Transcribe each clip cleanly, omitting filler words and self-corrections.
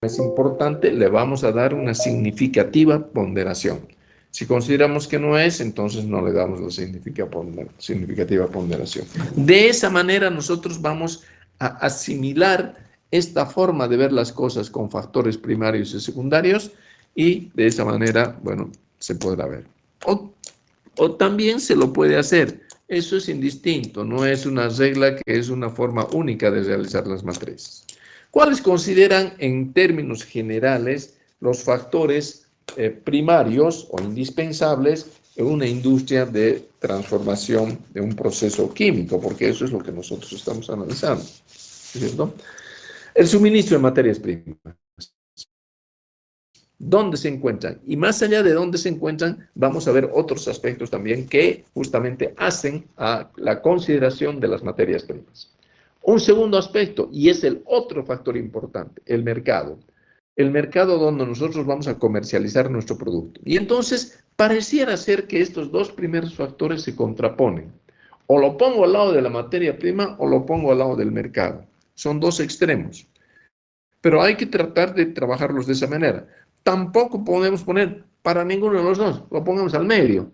es importante, le vamos a dar una significativa ponderación. Si consideramos que no es, entonces no le damos la significativa ponderación. De esa manera nosotros vamos a asimilar esta forma de ver las cosas con factores primarios y secundarios y de esa manera, bueno, se podrá ver. O también se lo puede hacer. Eso es indistinto, no es una regla que es una forma única de realizar las matrices. ¿Cuáles consideran en términos generales los factores primarios o indispensables en una industria de transformación de un proceso químico? Porque eso es lo que nosotros estamos analizando, ¿cierto? El suministro de materias primas. ¿Dónde se encuentran? Y más allá de dónde se encuentran, vamos a ver otros aspectos también que justamente hacen a la consideración de las materias primas. Un segundo aspecto, y es el otro factor importante, el mercado. El mercado donde nosotros vamos a comercializar nuestro producto. Y entonces, pareciera ser que estos dos primeros factores se contraponen. O lo pongo al lado de la materia prima o lo pongo al lado del mercado. Son dos extremos. Pero hay que tratar de trabajarlos de esa manera. Tampoco podemos poner para ninguno de los dos, lo pongamos al medio.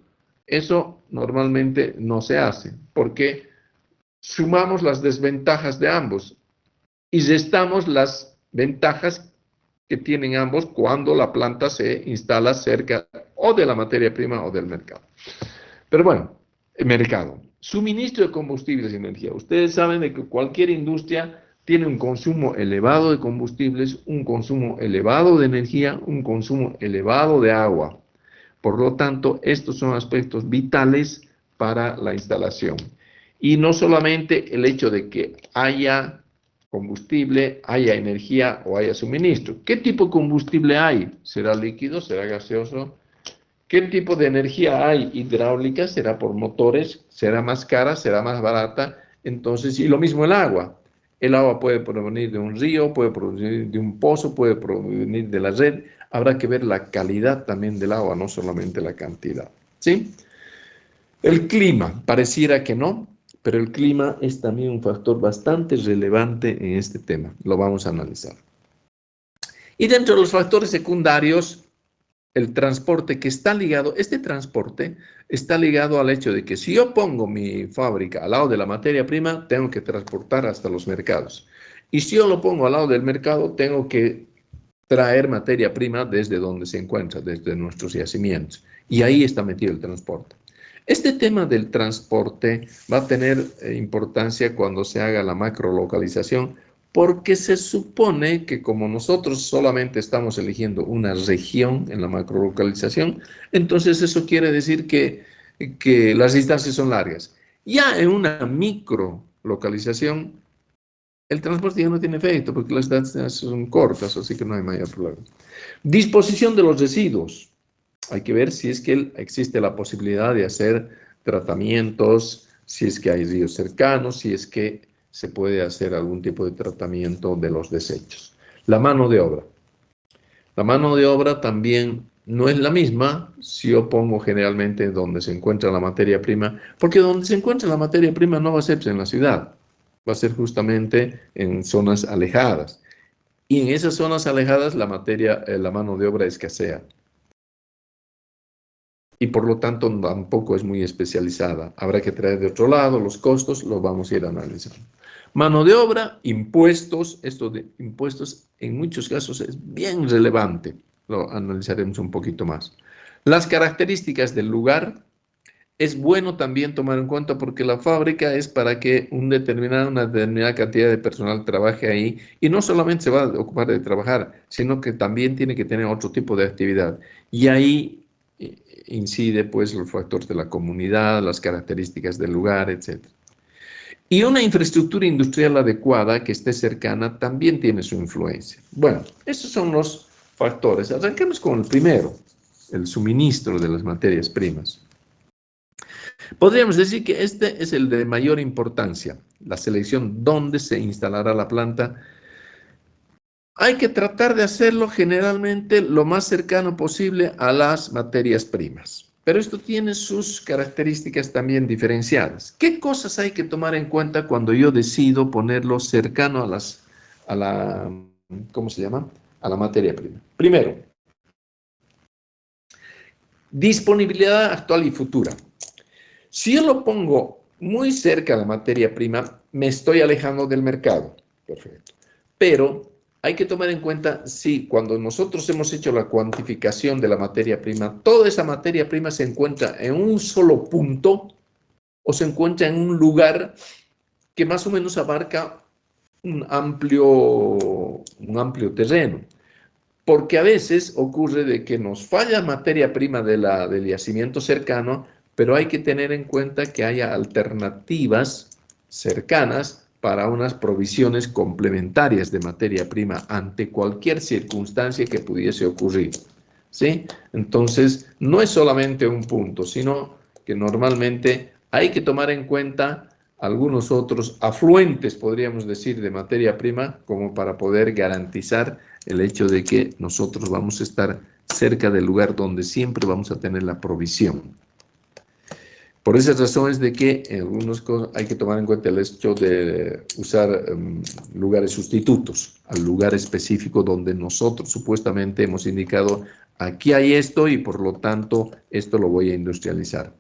Eso normalmente no se hace, porque sumamos las desventajas de ambos y restamos las ventajas que tienen ambos cuando la planta se instala cerca o de la materia prima o del mercado. Pero bueno, el mercado. Suministro de combustibles y energía. Ustedes saben de que cualquier industria tiene un consumo elevado de combustibles, un consumo elevado de energía, un consumo elevado de agua. Por lo tanto, estos son aspectos vitales para la instalación. Y no solamente el hecho de que haya combustible, haya energía o haya suministro. ¿Qué tipo de combustible hay? ¿Será líquido? ¿Será gaseoso? ¿Qué tipo de energía hay? Hidráulica, será por motores, será más cara, será más barata. Entonces, y lo mismo el agua. El agua puede provenir de un río, puede provenir de un pozo, puede provenir de la red. Habrá que ver la calidad también del agua, no solamente la cantidad. ¿Sí? El clima, pareciera que no, pero el clima es también un factor bastante relevante en este tema. Lo vamos a analizar. Y dentro de los factores secundarios, el transporte que está ligado, este transporte está ligado al hecho de que si yo pongo mi fábrica al lado de la materia prima, tengo que transportar hasta los mercados. Y si yo lo pongo al lado del mercado, tengo que traer materia prima desde donde se encuentra, desde nuestros yacimientos. Y ahí está metido el transporte. Este tema del transporte va a tener importancia cuando se haga la macrolocalización, porque se supone que como nosotros solamente estamos eligiendo una región en la macrolocalización, entonces eso quiere decir que las distancias son largas. Ya en una microlocalización, el transporte ya no tiene efecto porque las distancias son cortas, así que no hay mayor problema. Disposición de los residuos. Hay que ver si es que existe la posibilidad de hacer tratamientos, si es que hay ríos cercanos, si es que se puede hacer algún tipo de tratamiento de los desechos. La mano de obra. La mano de obra también no es la misma si yo pongo generalmente donde se encuentra la materia prima, porque donde se encuentra la materia prima no va a ser en la ciudad, va a ser justamente en zonas alejadas. Y en esas zonas alejadas la mano de obra escasea. Y por lo tanto tampoco es muy especializada. Habrá que traer de otro lado los costos, los vamos a ir analizando. Mano de obra, impuestos, esto de impuestos en muchos casos es bien relevante, lo analizaremos un poquito más. Las características del lugar, es bueno también tomar en cuenta porque la fábrica es para que una determinada cantidad de personal trabaje ahí y no solamente se va a ocupar de trabajar, sino que también tiene que tener otro tipo de actividad. Y ahí incide pues los factores de la comunidad, las características del lugar, etc. Y una infraestructura industrial adecuada que esté cercana también tiene su influencia. Bueno, esos son los factores. Arranquemos con el primero, el suministro de las materias primas. Podríamos decir que este es el de mayor importancia, la selección dónde se instalará la planta. Hay que tratar de hacerlo generalmente lo más cercano posible a las materias primas. Pero esto tiene sus características también diferenciadas. ¿Qué cosas hay que tomar en cuenta cuando yo decido ponerlo cercano a ¿cómo se llama? a la materia prima. Primero, disponibilidad actual y futura. Si yo lo pongo muy cerca de la materia prima, me estoy alejando del mercado. Perfecto. Pero hay que tomar en cuenta, si cuando nosotros hemos hecho la cuantificación de la materia prima, toda esa materia prima se encuentra en un solo punto o se encuentra en un lugar que más o menos abarca un amplio terreno. Porque a veces ocurre de que nos falla materia prima del yacimiento cercano, pero hay que tener en cuenta que haya alternativas cercanas para unas provisiones complementarias de materia prima ante cualquier circunstancia que pudiese ocurrir. ¿Sí? Entonces, no es solamente un punto, sino que normalmente hay que tomar en cuenta algunos otros afluentes, podríamos decir, de materia prima, como para poder garantizar el hecho de que nosotros vamos a estar cerca del lugar donde siempre vamos a tener la provisión. Por esas razones de que en algunos casos hay que tomar en cuenta el hecho de usar lugares sustitutos al lugar específico donde nosotros supuestamente hemos indicado aquí hay esto y por lo tanto esto lo voy a industrializar.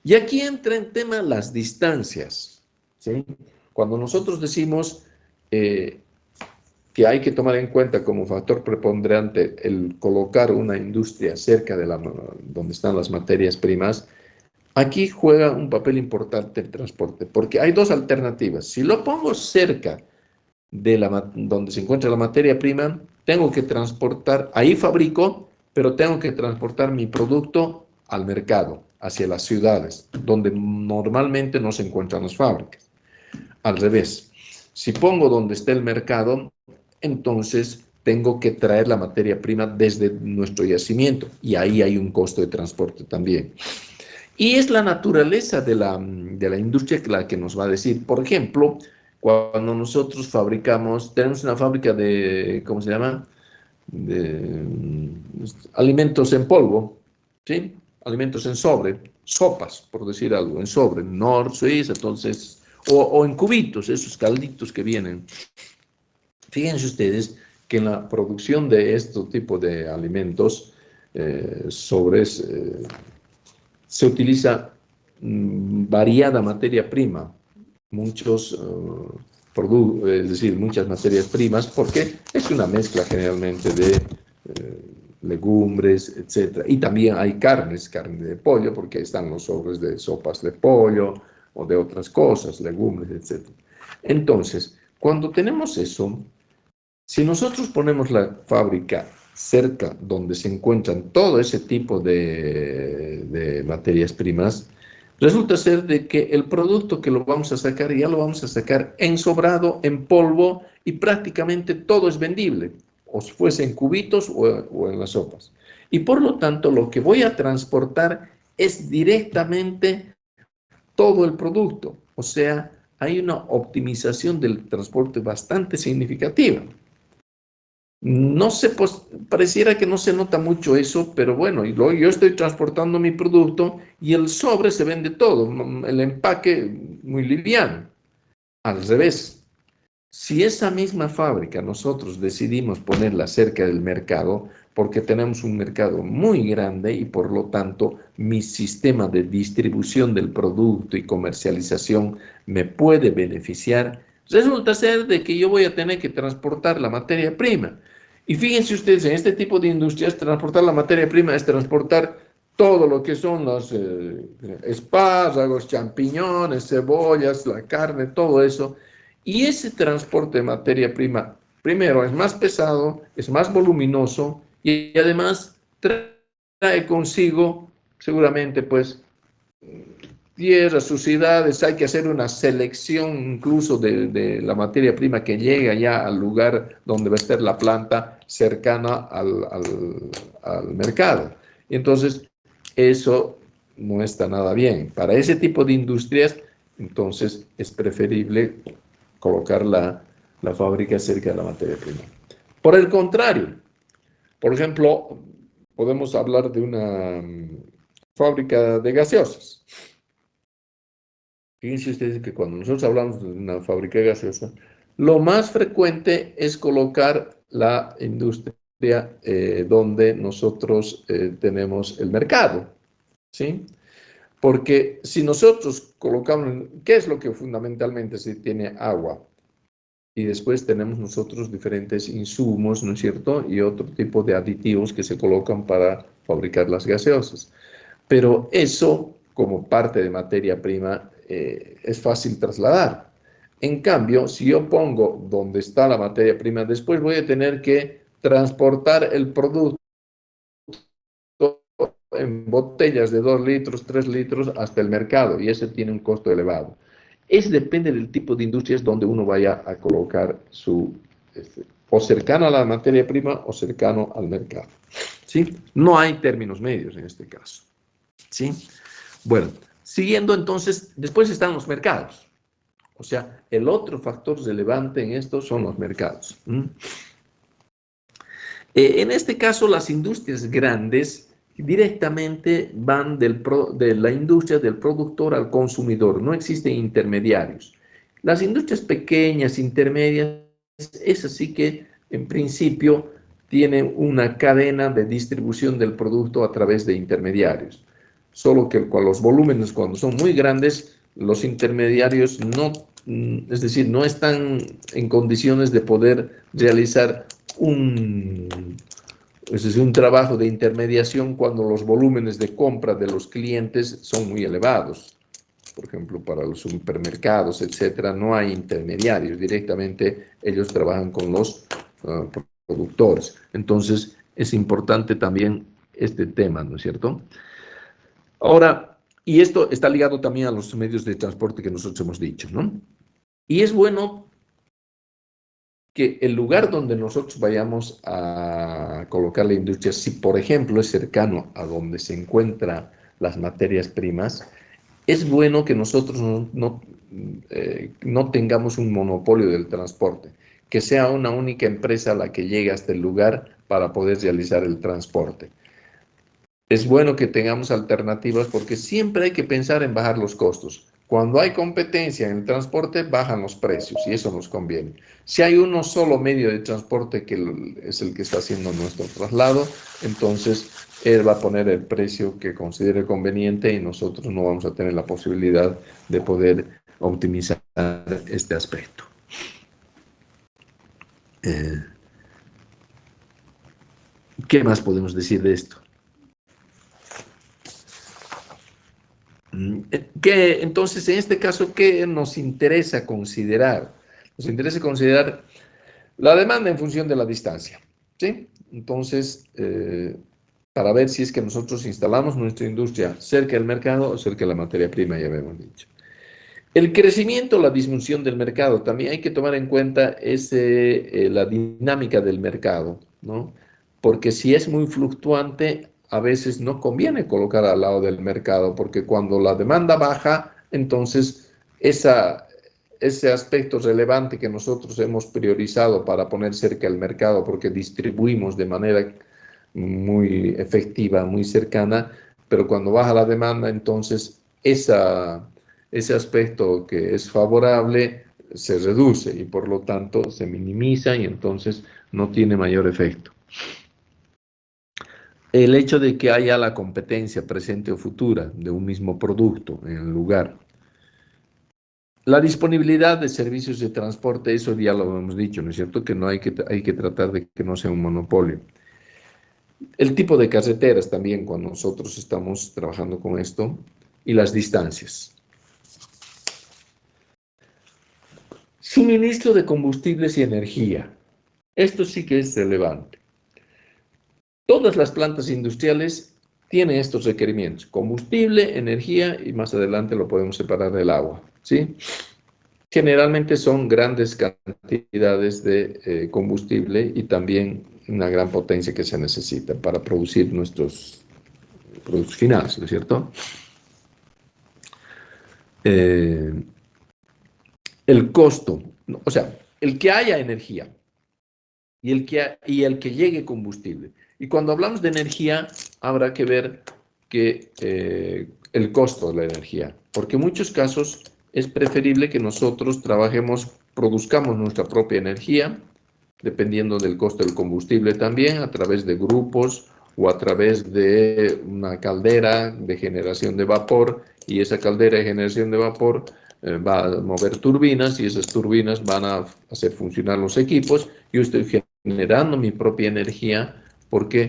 Y aquí entra en tema las distancias, ¿sí? Cuando nosotros decimos que hay que tomar en cuenta como factor preponderante el colocar una industria cerca de donde están las materias primas, aquí juega un papel importante el transporte, porque hay dos alternativas. Si lo pongo cerca de donde se encuentra la materia prima, tengo que transportar, ahí fabrico, pero tengo que transportar mi producto al mercado, hacia las ciudades, donde normalmente no se encuentran las fábricas. Al revés, si pongo donde está el mercado, entonces tengo que traer la materia prima desde nuestro yacimiento y ahí hay un costo de transporte también. Y es la naturaleza de la industria la que nos va a decir, por ejemplo, cuando nosotros fabricamos, tenemos una fábrica de, ¿cómo se llama? De alimentos en polvo, ¿sí? Alimentos en sobre, sopas, por decir algo, en sobre, Nord, Suiza, entonces, o en cubitos, esos calditos que vienen. Fíjense ustedes que en la producción de este tipo de alimentos, sobres, se utiliza variada materia prima, muchos es decir, muchas materias primas, porque es una mezcla generalmente de legumbres, etc. Y también hay carne de pollo, porque están los sobres de sopas de pollo o de otras cosas, legumbres, etc. Entonces, cuando tenemos eso, si nosotros ponemos la fábrica cerca donde se encuentran todo ese tipo de materias primas, resulta ser de que el producto que lo vamos a sacar, ya lo vamos a sacar ensobrado, en polvo, y prácticamente todo es vendible, o fuese en cubitos o en las sopas. Y por lo tanto, lo que voy a transportar es directamente todo el producto. O sea, hay una optimización del transporte bastante significativa. No sé, pues pareciera que no se nota mucho eso, pero bueno, y luego yo estoy transportando mi producto y el sobre se vende todo, el empaque muy liviano. Al revés, si esa misma fábrica nosotros decidimos ponerla cerca del mercado, porque tenemos un mercado muy grande y por lo tanto mi sistema de distribución del producto y comercialización me puede beneficiar, resulta ser de que yo voy a tener que transportar la materia prima. Y fíjense ustedes, en este tipo de industrias, transportar la materia prima es transportar todo lo que son los espárragos, champiñones, cebollas, la carne, todo eso. Y ese transporte de materia prima, primero, es más pesado, es más voluminoso y además trae consigo, seguramente, pues, tierras, suciedades. Hay que hacer una selección incluso de la materia prima que llega ya al lugar donde va a estar la planta cercana al mercado. Y entonces, eso no está nada bien. Para ese tipo de industrias, entonces, es preferible colocar la fábrica cerca de la materia prima. Por el contrario, por ejemplo, podemos hablar de una fábrica de gaseosas. Fíjense ustedes que cuando nosotros hablamos de una fábrica gaseosa, lo más frecuente es colocar la industria donde nosotros tenemos el mercado, ¿sí? Porque si nosotros colocamos, ¿qué es lo que fundamentalmente se tiene? Agua. Y después tenemos nosotros diferentes insumos, ¿no es cierto? Y otro tipo de aditivos que se colocan para fabricar las gaseosas. Pero eso, como parte de materia prima, es fácil trasladar. En cambio, si yo pongo donde está la materia prima, después voy a tener que transportar el producto en botellas de 2 litros, 3 litros hasta el mercado y ese tiene un costo elevado. Es depende del tipo de industrias donde uno vaya a colocar su, o cercano a la materia prima o cercano al mercado. ¿Sí? No hay términos medios en este caso. ¿Sí? Bueno, siguiendo entonces, después están los mercados. O sea, el otro factor relevante en esto son los mercados. En este caso, las industrias grandes directamente van de la industria del productor al consumidor, no existen intermediarios. Las industrias pequeñas, intermedias, es así que en principio tienen una cadena de distribución del producto a través de intermediarios. Solo que con los volúmenes, cuando son muy grandes, los intermediarios no, es decir, no están en condiciones de poder realizar es decir, un trabajo de intermediación cuando los volúmenes de compra de los clientes son muy elevados. Por ejemplo, para los supermercados, etcétera, no hay intermediarios. Directamente ellos trabajan con los productores. Entonces, es importante también este tema, ¿no es cierto? Ahora, y esto está ligado también a los medios de transporte que nosotros hemos dicho, ¿no? Y es bueno que el lugar donde nosotros vayamos a colocar la industria, si por ejemplo es cercano a donde se encuentran las materias primas, es bueno que nosotros no tengamos un monopolio del transporte, que sea una única empresa la que llegue hasta el lugar para poder realizar el transporte. Es bueno que tengamos alternativas porque siempre hay que pensar en bajar los costos. Cuando hay competencia en el transporte, bajan los precios y eso nos conviene. Si hay uno solo medio de transporte que es el que está haciendo nuestro traslado, entonces él va a poner el precio que considere conveniente y nosotros no vamos a tener la posibilidad de poder optimizar este aspecto. ¿Qué más podemos decir de esto? Entonces, en este caso, ¿qué nos interesa considerar? Nos interesa considerar la demanda en función de la distancia, ¿sí? Entonces, para ver si es que nosotros instalamos nuestra industria cerca del mercado o cerca de la materia prima, ya habíamos dicho. El crecimiento, la disminución del mercado, también hay que tomar en cuenta la dinámica del mercado, ¿no? Porque si es muy fluctuante, a veces no conviene colocar al lado del mercado, porque cuando la demanda baja, entonces ese aspecto relevante que nosotros hemos priorizado para poner cerca del mercado, porque distribuimos de manera muy efectiva, muy cercana, pero cuando baja la demanda, entonces ese aspecto que es favorable se reduce y por lo tanto se minimiza y entonces no tiene mayor efecto. El hecho de que haya la competencia presente o futura de un mismo producto en el lugar. La disponibilidad de servicios de transporte, eso ya lo hemos dicho, ¿no es cierto? Que no hay que tratar de que no sea un monopolio. El tipo de carreteras también, cuando nosotros estamos trabajando con esto, y las distancias. Suministro de combustibles y energía. Esto sí que es relevante. Todas las plantas industriales tienen estos requerimientos: combustible, energía y más adelante lo podemos separar del agua, ¿sí? Generalmente son grandes cantidades de combustible y también una gran potencia que se necesita para producir nuestros productos finales, ¿no es cierto? El costo, o sea, el que haya energía y el que llegue combustible. Y cuando hablamos de energía, habrá que ver que el costo de la energía, porque en muchos casos es preferible que nosotros trabajemos, produzcamos nuestra propia energía dependiendo del costo del combustible también, a través de grupos o a través de una caldera de generación de vapor, y esa caldera de generación de vapor va a mover turbinas y esas turbinas van a hacer funcionar los equipos. Yo estoy generando mi propia energía porque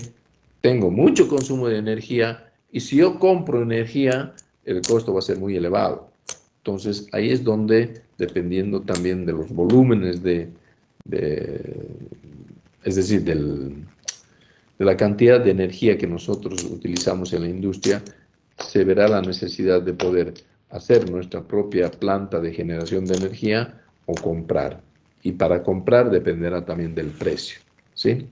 tengo mucho consumo de energía y si yo compro energía, el costo va a ser muy elevado. Entonces ahí es donde, dependiendo también de los volúmenes de es decir, de la cantidad de energía que nosotros utilizamos en la industria, se verá la necesidad de poder hacer nuestra propia planta de generación de energía o comprar. Y para comprar dependerá también del precio, ¿sí?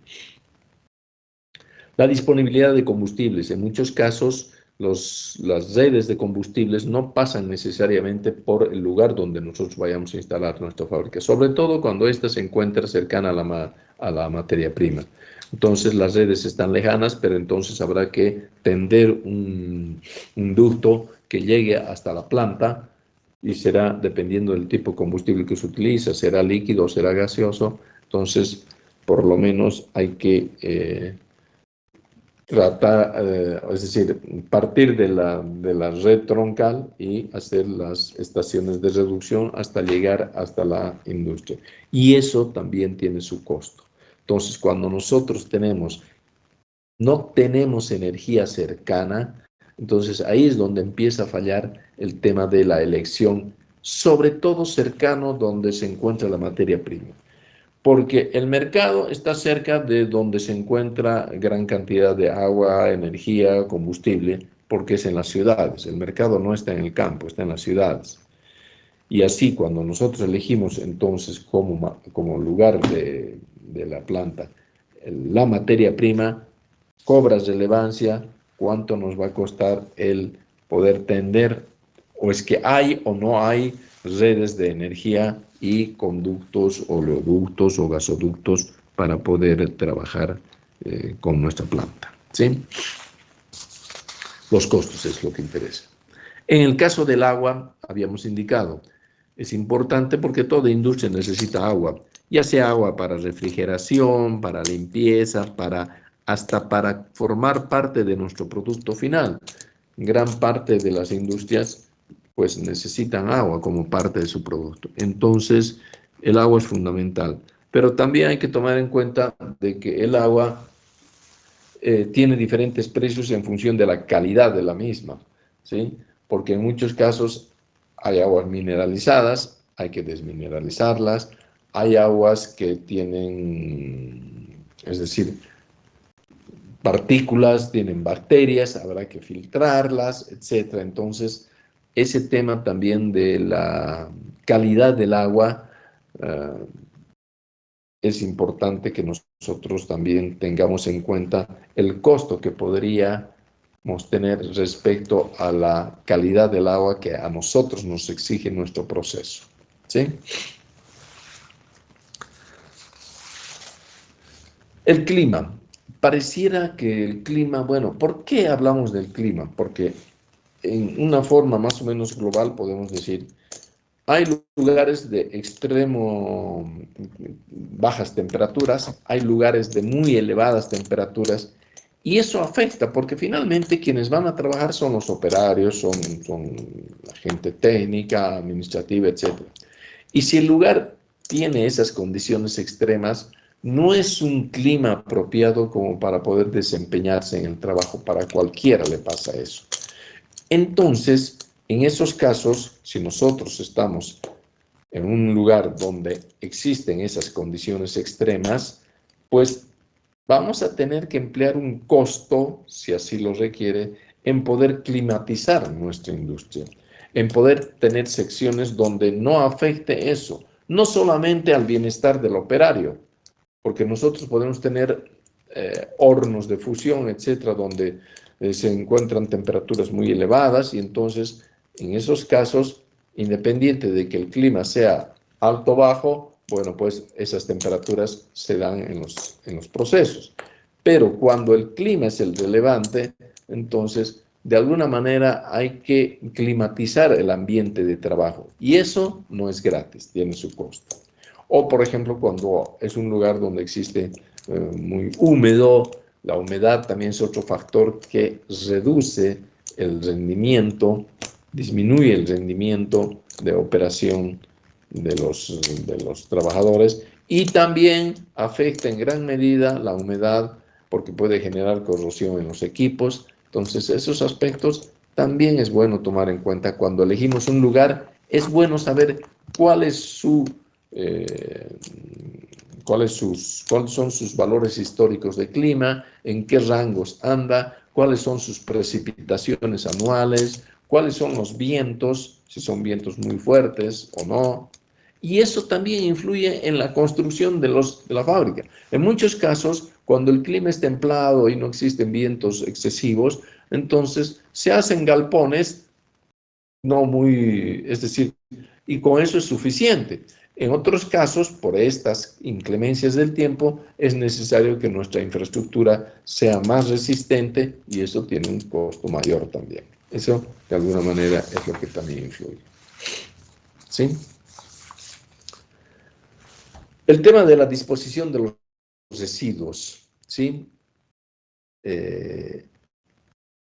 La disponibilidad de combustibles. En muchos casos, las redes de combustibles no pasan necesariamente por el lugar donde nosotros vayamos a instalar nuestra fábrica, sobre todo cuando ésta se encuentra cercana a la materia prima. Entonces las redes están lejanas, pero entonces habrá que tender un ducto que llegue hasta la planta y será, dependiendo del tipo de combustible que se utiliza, será líquido o será gaseoso. Entonces, por lo menos hay que tratar, es decir, partir de la red troncal y hacer las estaciones de reducción hasta llegar hasta la industria. Y eso también tiene su costo. Entonces, cuando nosotros no tenemos energía cercana, entonces ahí es donde empieza a fallar el tema de la elección, sobre todo cercano donde se encuentra la materia prima. Porque el mercado está cerca de donde se encuentra gran cantidad de agua, energía, combustible, porque es en las ciudades. El mercado no está en el campo, está en las ciudades. Y así, cuando nosotros elegimos entonces como lugar de la planta la materia prima, cobra relevancia cuánto nos va a costar el poder tender, o es que hay o no hay redes de energía y conductos, oleoductos o gasoductos para poder trabajar con nuestra planta, ¿sí? Los costos es lo que interesa. En el caso del agua, habíamos indicado, es importante porque toda industria necesita agua, ya sea agua para refrigeración, para limpieza, hasta para formar parte de nuestro producto final. Gran parte de las industrias pues necesitan agua como parte de su producto. Entonces, el agua es fundamental. Pero también hay que tomar en cuenta de que el agua tiene diferentes precios en función de la calidad de la misma, ¿sí? Porque en muchos casos hay aguas mineralizadas, hay que desmineralizarlas, hay aguas que tienen, es decir, partículas, tienen bacterias, habrá que filtrarlas, etcétera. Entonces, ese tema también de la calidad del agua es importante que nosotros también tengamos en cuenta el costo que podríamos tener respecto a la calidad del agua que a nosotros nos exige nuestro proceso, ¿sí? El clima. Pareciera que el clima, bueno, ¿por qué hablamos del clima? Porque en una forma más o menos global podemos decir, hay lugares de extremo bajas temperaturas, hay lugares de muy elevadas temperaturas, y eso afecta porque finalmente quienes van a trabajar son los operarios, son la gente técnica, administrativa, etc. Y si el lugar tiene esas condiciones extremas, no es un clima apropiado como para poder desempeñarse en el trabajo. Para cualquiera le pasa eso. Entonces, en esos casos, si nosotros estamos en un lugar donde existen esas condiciones extremas, pues vamos a tener que emplear un costo, si así lo requiere, en poder climatizar nuestra industria, en poder tener secciones donde no afecte eso, no solamente al bienestar del operario, porque nosotros podemos tener hornos de fusión, etcétera, donde se encuentran temperaturas muy elevadas y entonces en esos casos, independiente de que el clima sea alto o bajo, bueno, pues esas temperaturas se dan en los procesos. Pero cuando el clima es el relevante, entonces de alguna manera hay que climatizar el ambiente de trabajo y eso no es gratis, tiene su costo. O, por ejemplo, cuando es un lugar donde existe muy húmedo, la humedad también es otro factor que reduce el rendimiento, disminuye el rendimiento de operación de los trabajadores y también afecta en gran medida la humedad porque puede generar corrosión en los equipos. Entonces, esos aspectos también es bueno tomar en cuenta cuando elegimos un lugar. Es bueno saber cuál es eh, cuáles son sus valores históricos de clima, en qué rangos anda, cuáles son sus precipitaciones anuales, cuáles son los vientos, si son vientos muy fuertes o no. Y eso también influye en la construcción de la fábrica. En muchos casos, cuando el clima es templado y no existen vientos excesivos, entonces se hacen galpones no muy, es decir, y con eso es suficiente. En otros casos, por estas inclemencias del tiempo, es necesario que nuestra infraestructura sea más resistente y eso tiene un costo mayor también. Eso, de alguna manera, es lo que también influye. ¿Sí? El tema de la disposición de los residuos, ¿sí? Eh,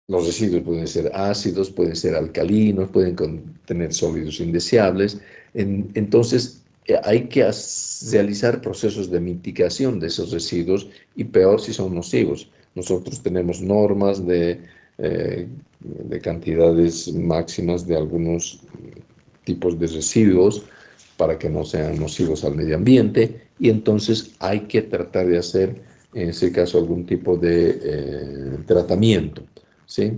los residuos pueden ser ácidos, pueden ser alcalinos, pueden contener sólidos indeseables. Entonces, hay que realizar procesos de mitigación de esos residuos y peor si son nocivos. Nosotros tenemos normas de cantidades máximas de algunos tipos de residuos para que no sean nocivos al medio ambiente y entonces hay que tratar de hacer, en ese caso, algún tipo de tratamiento. ¿Sí?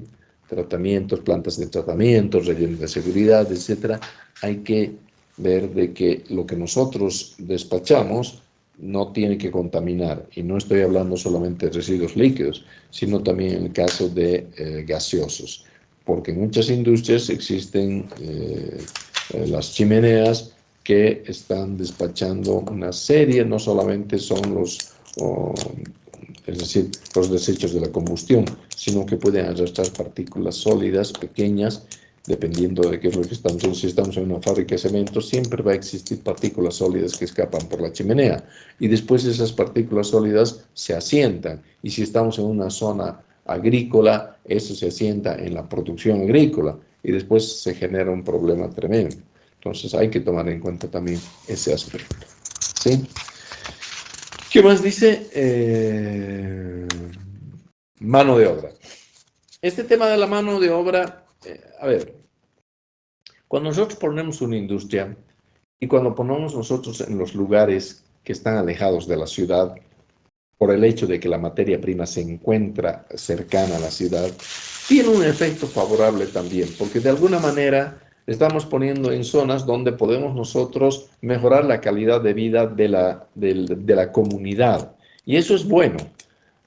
Tratamientos, plantas de tratamiento, rellenos de seguridad, etcétera. Hay que ver de que lo que nosotros despachamos no tiene que contaminar. Y no estoy hablando solamente de residuos líquidos, sino también en el caso de gaseosos. Porque en muchas industrias existen las chimeneas que están despachando una serie, no solamente son es decir, los desechos de la combustión, sino que pueden arrastrar partículas sólidas, pequeñas, dependiendo de qué es lo que estamos haciendo. Si estamos en una fábrica de cemento, siempre va a existir partículas sólidas que escapan por la chimenea, y después esas partículas sólidas se asientan, y si estamos en una zona agrícola, eso se asienta en la producción agrícola, y después se genera un problema tremendo. Entonces hay que tomar en cuenta también ese aspecto. ¿Sí? ¿Qué más dice? Mano de obra. Este tema de la mano de obra, a ver, cuando nosotros ponemos una industria y cuando ponemos nosotros en los lugares que están alejados de la ciudad, por el hecho de que la materia prima se encuentra cercana a la ciudad, tiene un efecto favorable también, porque de alguna manera estamos poniendo en zonas donde podemos nosotros mejorar la calidad de vida de la comunidad. Y eso es bueno,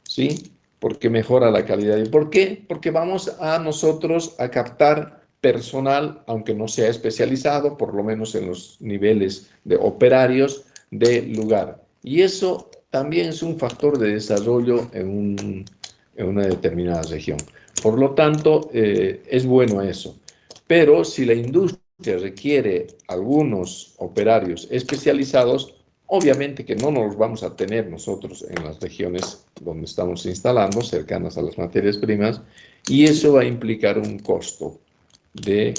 ¿sí? Porque mejora la calidad. ¿Y por qué? Porque vamos a nosotros a captar personal, aunque no sea especializado, por lo menos en los niveles de operarios del lugar. Y eso también es un factor de desarrollo en una determinada región. Por lo tanto, es bueno eso. Pero si la industria requiere algunos operarios especializados, obviamente que no nos vamos a tener nosotros en las regiones donde estamos instalando, cercanas a las materias primas, y eso va a implicar un costo de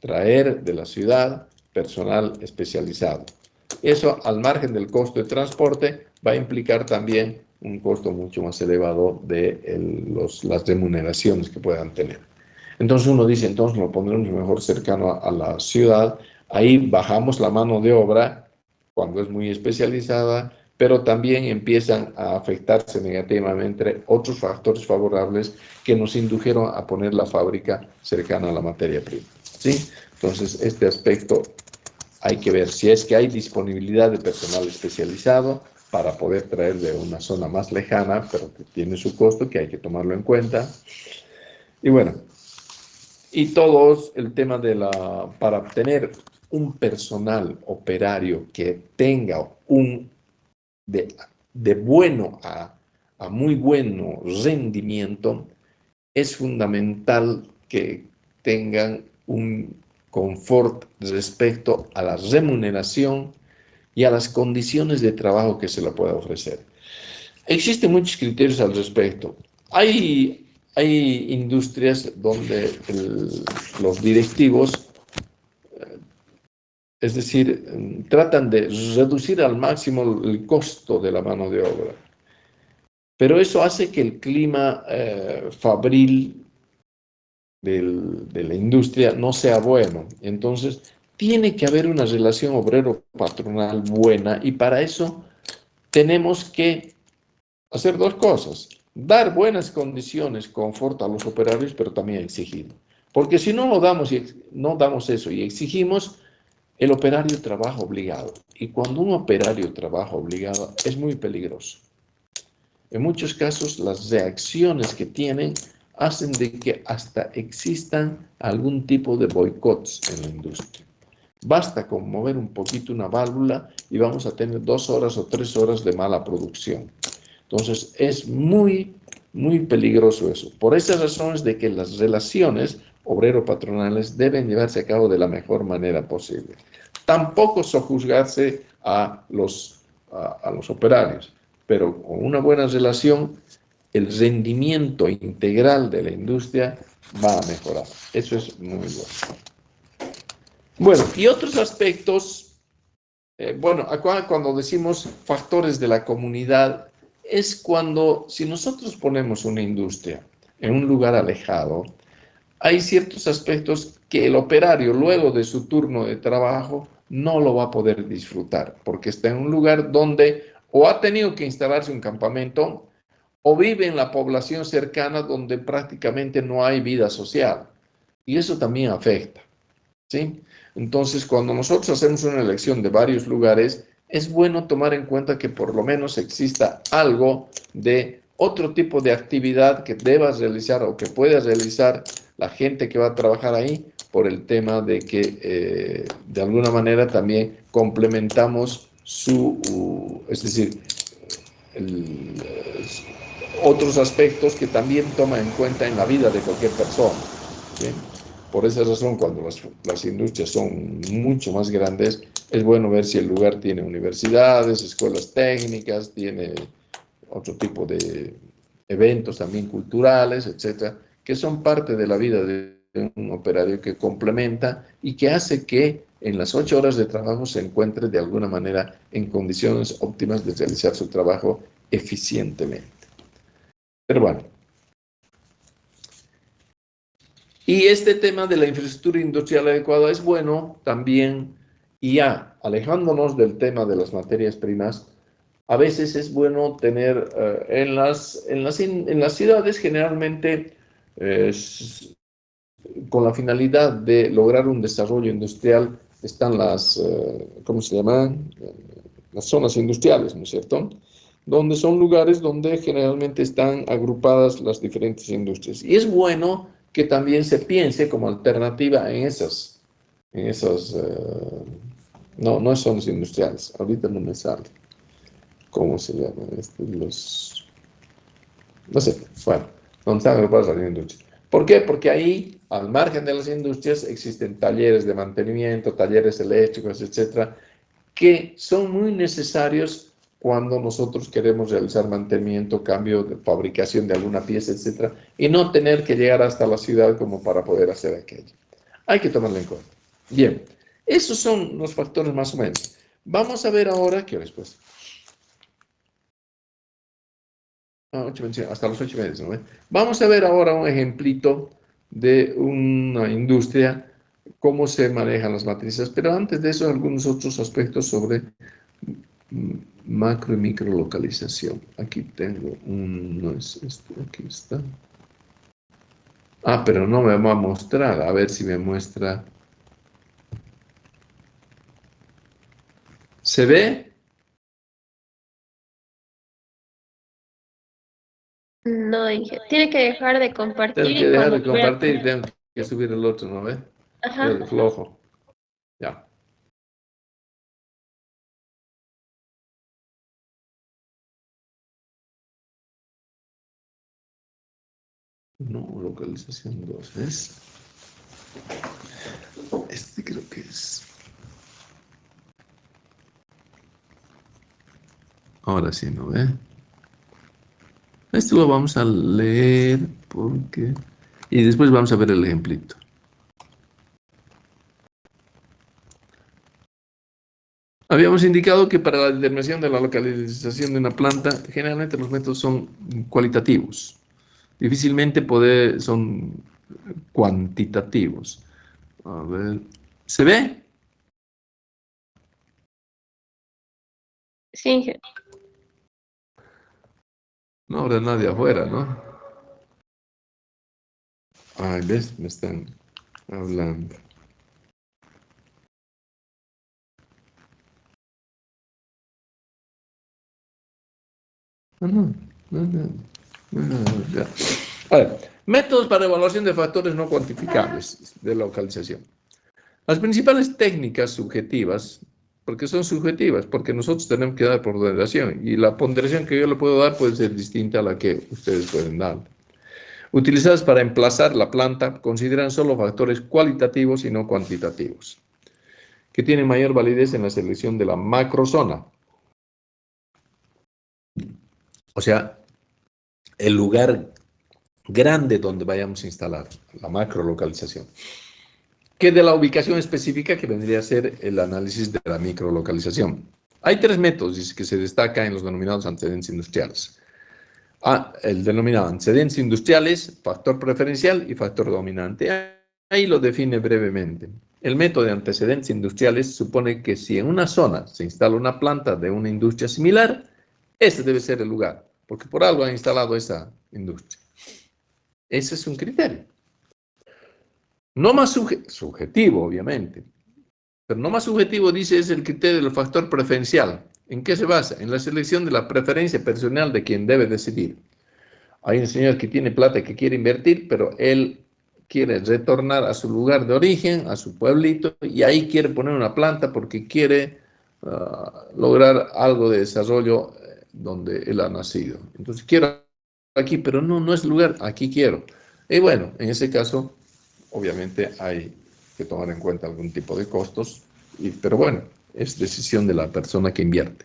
traer de la ciudad personal especializado. Eso, al margen del costo de transporte, va a implicar también un costo mucho más elevado de las remuneraciones que puedan tener. Entonces uno dice, entonces lo pondremos mejor cercano a la ciudad, ahí bajamos la mano de obra cuando es muy especializada, pero también empiezan a afectarse negativamente otros factores favorables que nos indujeron a poner la fábrica cercana a la materia prima. ¿Sí? Entonces, este aspecto hay que ver si es que hay disponibilidad de personal especializado para poder traer de una zona más lejana, pero que tiene su costo, que hay que tomarlo en cuenta. Y bueno, y todos el tema para obtener un personal operario que tenga de, de bueno a muy bueno rendimiento, es fundamental que tengan un confort respecto a la remuneración y a las condiciones de trabajo que se le pueda ofrecer. Existen muchos criterios al respecto. Hay industrias donde los directivos, es decir, tratan de reducir al máximo el costo de la mano de obra, pero eso hace que el clima fabril de la industria no sea bueno. Entonces, tiene que haber una relación obrero-patronal buena y para eso tenemos que hacer dos cosas. Dar buenas condiciones, confort a los operarios, pero también exigir. Porque si no lo damos y no damos eso y exigimos, el operario trabaja obligado. Y cuando un operario trabaja obligado es muy peligroso. En muchos casos, las reacciones que tienen hacen de que hasta existan algún tipo de boicots en la industria. Basta con mover un poquito una válvula y vamos a tener 2 horas o 3 horas de mala producción. Entonces, es muy, muy peligroso eso. Por esas razones de que las relaciones obrero-patronales deben llevarse a cabo de la mejor manera posible. Tampoco sojuzgarse a los operarios, pero con una buena relación, el rendimiento integral de la industria va a mejorar. Eso es muy bueno. Bueno, y otros aspectos, bueno, acá cuando decimos factores de la comunidad, es cuando, si nosotros ponemos una industria en un lugar alejado, hay ciertos aspectos que el operario, luego de su turno de trabajo, no lo va a poder disfrutar, porque está en un lugar donde o ha tenido que instalarse un campamento, o vive en la población cercana donde prácticamente no hay vida social. Y eso también afecta, ¿sí? Entonces, cuando nosotros hacemos una elección de varios lugares, es bueno tomar en cuenta que por lo menos exista algo de otro tipo de actividad que debas realizar o que puedas realizar la gente que va a trabajar ahí, por el tema de que de alguna manera también complementamos es decir, el, otros aspectos que también toma en cuenta en la vida de cualquier persona. ¿Sí? Por esa razón, cuando las industrias son mucho más grandes, es bueno ver si el lugar tiene universidades, escuelas técnicas, tiene otro tipo de eventos también culturales, etcétera, que son parte de la vida de un operario que complementa y que hace que en las 8 horas de trabajo se encuentre de alguna manera en condiciones óptimas de realizar su trabajo eficientemente. Pero bueno, y este tema de la infraestructura industrial adecuada es bueno también, y ya alejándonos del tema de las materias primas, a veces es bueno tener en las ciudades generalmente eh, con la finalidad de lograr un desarrollo industrial están ¿cómo se llaman? Las zonas industriales, ¿no es cierto? Donde son lugares donde generalmente están agrupadas las diferentes industrias. Y es bueno que también se piense como alternativa no es zonas industriales, ahorita no me sale. ¿Cómo se llama? No sé, bueno, donde están agrupadas las industrias. ¿Por qué? Porque ahí, al margen de las industrias, existen talleres de mantenimiento, talleres eléctricos, etcétera, que son muy necesarios cuando nosotros queremos realizar mantenimiento, cambio de fabricación de alguna pieza, etcétera, y no tener que llegar hasta la ciudad como para poder hacer aquello. Hay que tomarlo en cuenta. Bien, esos son los factores más o menos. Vamos a ver ahora, ¿qué hora es pues? 8:25, hasta las 8:30, ¿no? Vamos a ver ahora un ejemplito de una industria, cómo se manejan las matrices, pero antes de eso, algunos otros aspectos sobre macro y micro localización. Aquí tengo no es este, aquí está. Ah, pero no me va a mostrar, a ver si me muestra. ¿Se ve? No, dije, tiene que dejar de Tengo compartir que y dejar cuando de volver a compartir y poner. tengo que subir el otro, ¿no ve? Ajá. El flojo. Ya. No, localización 2, ¿ves? Este creo que es. Ahora sí, ¿no ve? Esto lo vamos a leer porque... Y después vamos a ver el ejemplito. Habíamos indicado que para la determinación de la localización de una planta, generalmente los métodos son cualitativos. Difícilmente son cuantitativos. A ver, ¿se ve? Sí, jefe. No habrá nadie afuera, ¿no? Ay, ¿ves? Me están hablando. Ah, no, no, no, no, ya. A ver, métodos para evaluación de factores no cuantificables de localización. Las principales técnicas subjetivas, porque son subjetivas, porque nosotros tenemos que dar ponderación y la ponderación que yo le puedo dar puede ser distinta a la que ustedes pueden dar. Utilizadas para emplazar la planta, consideran solo factores cualitativos y no cuantitativos, que tienen mayor validez en la selección de la macrozona. O sea, el lugar grande donde vayamos a instalar la macrolocalización, que de la ubicación específica que vendría a ser el análisis de la microlocalización. Hay tres métodos que se destacan en los denominados antecedentes industriales. El denominado antecedentes industriales, factor preferencial y factor dominante. Ahí lo define brevemente. El método de antecedentes industriales supone que si en una zona se instala una planta de una industria similar, ese debe ser el lugar, porque por algo han instalado esa industria. Ese es un criterio. No más subjetivo, obviamente, pero no más subjetivo, dice, es el criterio del factor preferencial. ¿En qué se basa? En la selección de la preferencia personal de quien debe decidir. Hay un señor que tiene plata que quiere invertir, pero él quiere retornar a su lugar de origen, a su pueblito, y ahí quiere poner una planta porque quiere lograr algo de desarrollo donde él ha nacido. Entonces, quiero aquí, pero no es el lugar, aquí quiero. Y bueno, en ese caso, obviamente hay que tomar en cuenta algún tipo de costos, pero bueno, es decisión de la persona que invierte.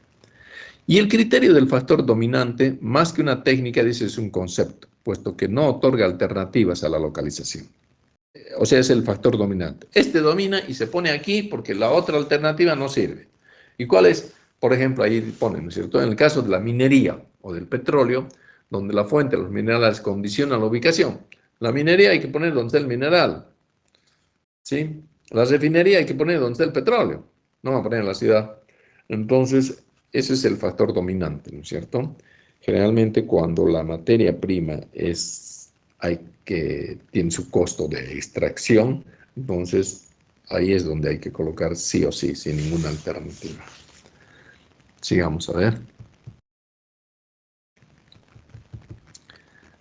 Y el criterio del factor dominante, más que una técnica, dice, es un concepto, puesto que no otorga alternativas a la localización. O sea, es el factor dominante. Este domina y se pone aquí porque la otra alternativa no sirve. ¿Y cuál es? Por ejemplo, ahí ponen, ¿no es cierto? En el caso de la minería o del petróleo, donde la fuente, los minerales condicionan la ubicación. La minería hay que poner donde está el mineral, ¿sí? La refinería hay que poner donde está el petróleo, no va a poner en la ciudad. Entonces, ese es el factor dominante, ¿no es cierto? Generalmente cuando la materia prima tiene su costo de extracción, entonces ahí es donde hay que colocar sí o sí, sin ninguna alternativa. Sigamos a ver.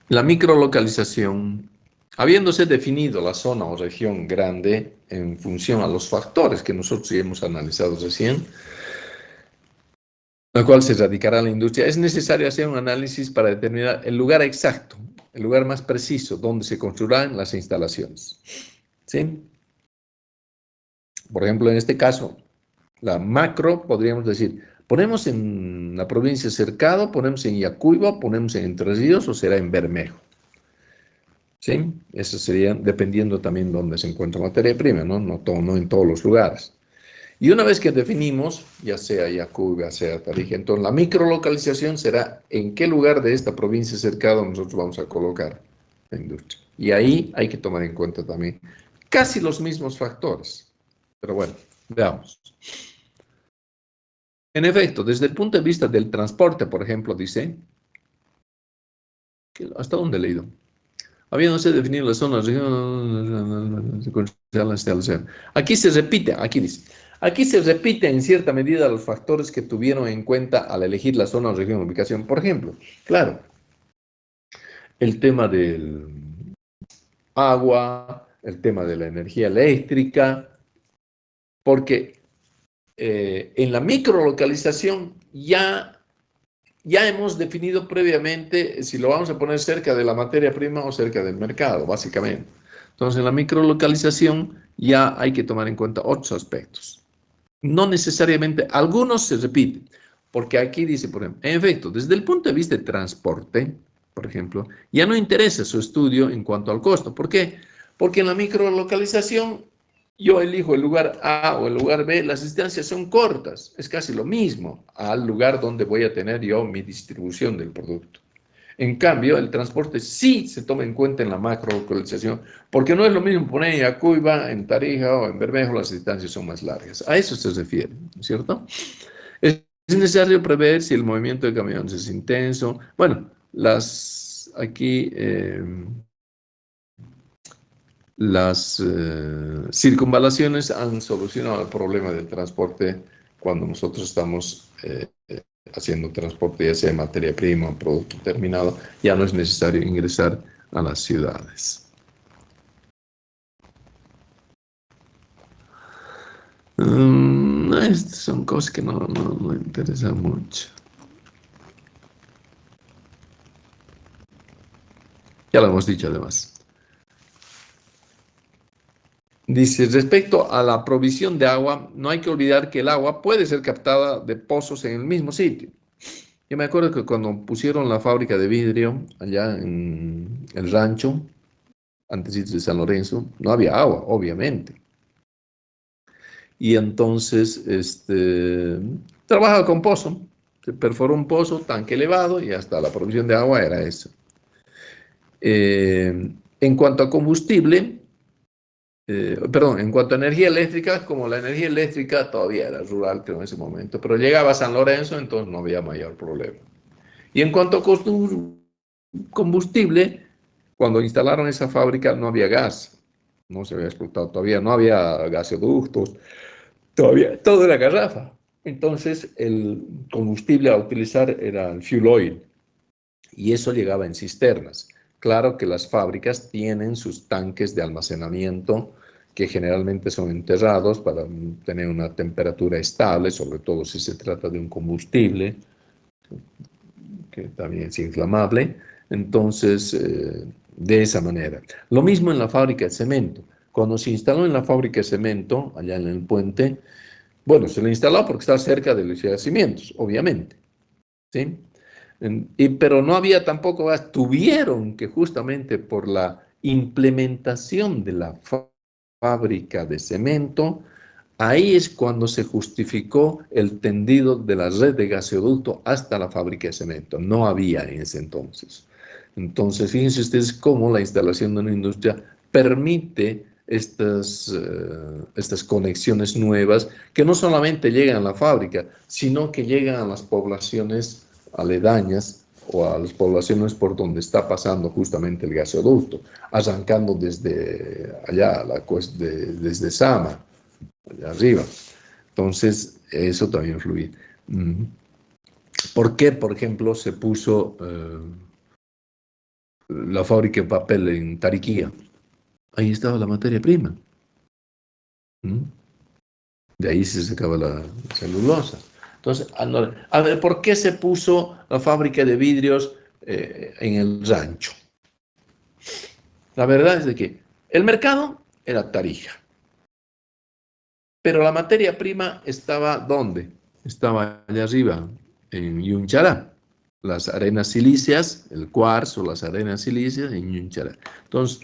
La microlocalización, habiéndose definido la zona o región grande en función a los factores que nosotros ya hemos analizado recién, la cual se radicará la industria, es necesario hacer un análisis para determinar el lugar exacto, el lugar más preciso donde se construirán las instalaciones. ¿Sí? Por ejemplo, en este caso, la macro, podríamos decir, ponemos en la provincia de Cercado, ponemos en Yacuiba, ponemos en Entre Ríos o será en Bermejo. ¿Sí? Eso sería dependiendo también dónde se encuentra materia prima, ¿no? No en todos los lugares. Y una vez que definimos, ya sea Yacuiba, sea Tarija, entonces la microlocalización será en qué lugar de esta provincia cercana nosotros vamos a colocar la industria. Y ahí hay que tomar en cuenta también casi los mismos factores. Pero bueno, veamos. En efecto, desde el punto de vista del transporte, por ejemplo, dice, ¿hasta dónde he leído? Habiéndose definido las zonas, aquí se repite, aquí dice, aquí se repite en cierta medida los factores que tuvieron en cuenta al elegir la zona o región de ubicación. Por ejemplo, claro, el tema del agua, el tema de la energía eléctrica, porque en la microlocalización ya hemos definido previamente si lo vamos a poner cerca de la materia prima o cerca del mercado, básicamente. Entonces, en la microlocalización ya hay que tomar en cuenta otros aspectos. No necesariamente, algunos se repiten, Porque aquí dice, por ejemplo, en efecto, desde el punto de vista de transporte, por ejemplo, ya no interesa su estudio en cuanto al costo. ¿Por qué? Porque en la microlocalización yo elijo el lugar A o el lugar B, las distancias son cortas, es casi lo mismo al lugar donde voy a tener yo mi distribución del producto. En cambio, el transporte sí se toma en cuenta en la macrolocalización, porque no es lo mismo poner en Yacuiba, en Tarija o en Bermejo, las distancias son más largas. A eso se refiere, ¿no es cierto? Es necesario prever si el movimiento de camiones es intenso. Bueno, las circunvalaciones han solucionado el problema del transporte cuando nosotros estamos haciendo transporte, ya sea de materia prima o producto terminado, ya no es necesario ingresar a las ciudades. Estas son cosas que no interesan mucho. Ya lo hemos dicho además. Dice, respecto a la provisión de agua, no hay que olvidar que el agua puede ser captada de pozos en el mismo sitio. Yo me acuerdo que cuando pusieron la fábrica de vidrio allá en el rancho, antes de San Lorenzo, no había agua, obviamente. Y entonces, trabajaba con pozo. Se perforó un pozo, tanque elevado, y hasta la provisión de agua era eso. En cuanto a combustible, perdón, en cuanto a energía eléctrica, como la energía eléctrica todavía era rural, creo, en ese momento, pero llegaba a San Lorenzo, entonces no había mayor problema. Y en cuanto a combustible, cuando instalaron esa fábrica no había gas, no se había explotado todavía, no había gasoductos, todavía, todo era garrafa. Entonces el combustible a utilizar era el fuel oil y eso llegaba en cisternas. Claro que las fábricas tienen sus tanques de almacenamiento que generalmente son enterrados para tener una temperatura estable, sobre todo si se trata de un combustible que también es inflamable. Entonces, de esa manera. Lo mismo en la fábrica de cemento. Cuando se instaló en la fábrica de cemento, allá en el puente, bueno, se le instaló porque está cerca de los yacimientos, obviamente, ¿sí? Pero no había tampoco gas. Tuvieron que justamente por la implementación de la fábrica de cemento, ahí es cuando se justificó el tendido de la red de gasoducto hasta la fábrica de cemento. No había en ese entonces. Entonces, fíjense ustedes cómo la instalación de una industria permite estas conexiones nuevas que no solamente llegan a la fábrica, sino que llegan a las poblaciones aledañas o a las poblaciones por donde está pasando justamente el gasoducto, arrancando desde allá, desde Sama, allá arriba. Entonces, eso también influye. ¿Por qué, por ejemplo, se puso la fábrica de papel en Tariquía? Ahí estaba la materia prima. De ahí se sacaba la celulosa. Entonces, a ver, ¿por qué se puso la fábrica de vidrios en el rancho? La verdad es de que el mercado era Tarija, pero la materia prima estaba ¿dónde? Estaba allá arriba, en Yunchara. Las arenas silíceas, el cuarzo, las arenas silíceas en Yunchara. Entonces,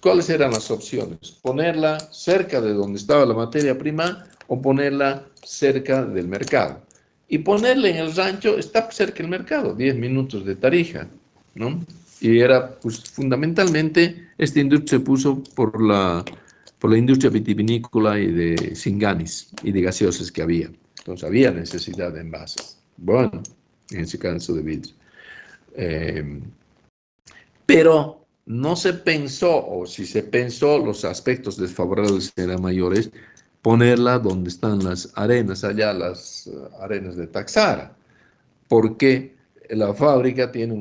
¿cuáles eran las opciones? Ponerla cerca de donde estaba la materia prima o ponerla cerca del mercado. Y ponerla en el rancho está cerca del mercado, 10 minutos de Tarija, ¿no? Y era, pues, fundamentalmente, esta industria se puso por la industria vitivinícola y de Singanis y de gaseosas que había. Entonces había necesidad de envases. Bueno, en ese caso de vidrio. Pero no se pensó, o si se pensó, los aspectos desfavorables eran mayores, ponerla donde están las arenas, allá las arenas de Taxara, porque la fábrica tiene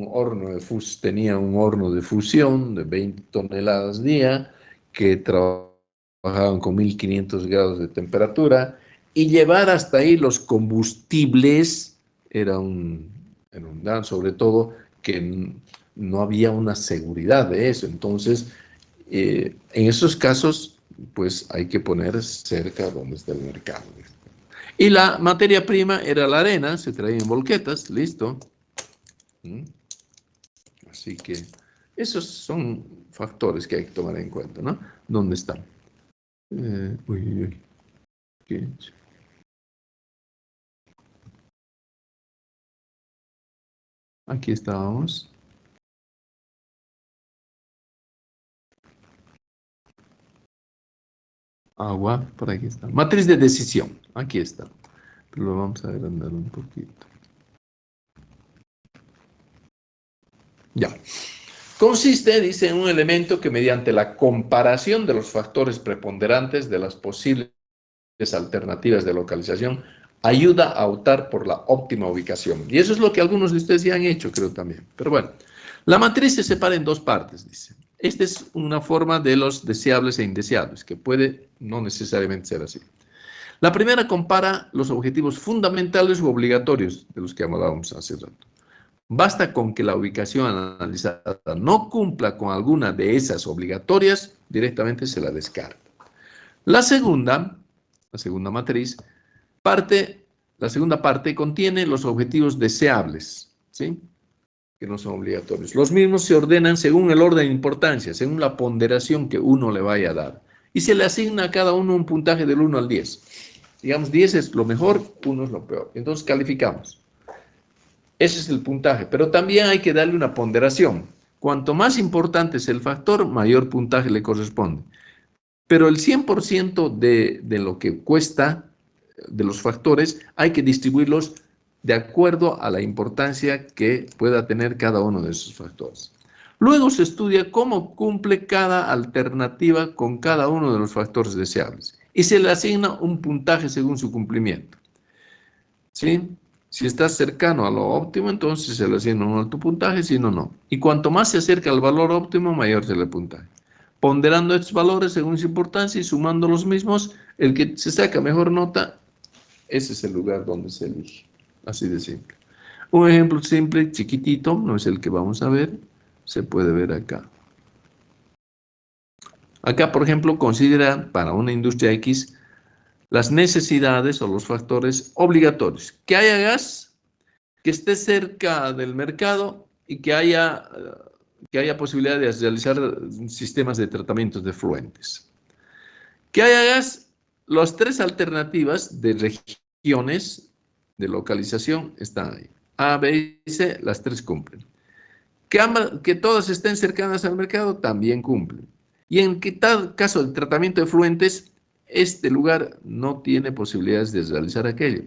tenía un horno de fusión de 20 toneladas día, que trabajaban con 1500 grados de temperatura, y llevar hasta ahí los combustibles era un dan, sobre todo que no había una seguridad de eso. Entonces, en esos casos, pues hay que poner cerca donde está el mercado. Y la materia prima era la arena, se traía en volquetas, listo. Así que esos son factores que hay que tomar en cuenta, ¿no? ¿Dónde están? Uy, uy, ¿qué? Aquí estábamos. Agua, por aquí está. Matriz de decisión, aquí está. Pero lo vamos a agrandar un poquito. Ya. Consiste, dice, en un elemento que mediante la comparación de los factores preponderantes de las posibles alternativas de localización ayuda a optar por la óptima ubicación. Y eso es lo que algunos de ustedes ya han hecho, creo también. Pero bueno, la matriz se separa en dos partes, dice. Esta es una forma de los deseables e indeseables, que puede no necesariamente ser así. La primera compara los objetivos fundamentales u obligatorios de los que hablábamos hace rato. Basta con que la ubicación analizada no cumpla con alguna de esas obligatorias, directamente se la descarta. La segunda matriz, la segunda parte contiene los objetivos deseables, ¿sí? Que no son obligatorios. Los mismos se ordenan según el orden de importancia, según la ponderación que uno le vaya a dar. Y se le asigna a cada uno un puntaje del 1 al 10. Digamos, 10 es lo mejor, 1 es lo peor. Entonces calificamos. Ese es el puntaje, pero también hay que darle una ponderación. Cuanto más importante es el factor, mayor puntaje le corresponde. Pero el 100% de lo que cuesta, de los factores, hay que distribuirlos de acuerdo a la importancia que pueda tener cada uno de esos factores. Luego se estudia cómo cumple cada alternativa con cada uno de los factores deseables y se le asigna un puntaje según su cumplimiento. ¿Sí? Si estás cercano a lo óptimo, entonces se le asigna un alto puntaje, si no, no. Y cuanto más se acerca al valor óptimo, mayor se le puntaje. Ponderando estos valores según su importancia y sumando los mismos, el que se saca mejor nota, ese es el lugar donde se elige. Así de simple. Un ejemplo simple, chiquitito, no es el que vamos a ver, se puede ver acá. Acá, por ejemplo, considera para una industria X las necesidades o los factores obligatorios. Que haya gas, que esté cerca del mercado y que haya posibilidad de realizar sistemas de tratamientos de efluentes. Que haya gas, las tres alternativas de regiones de localización están ahí. A, B y C, las tres cumplen. Que todas estén cercanas al mercado, también cumplen. Y en tal caso del tratamiento de efluentes, este lugar no tiene posibilidades de realizar aquello.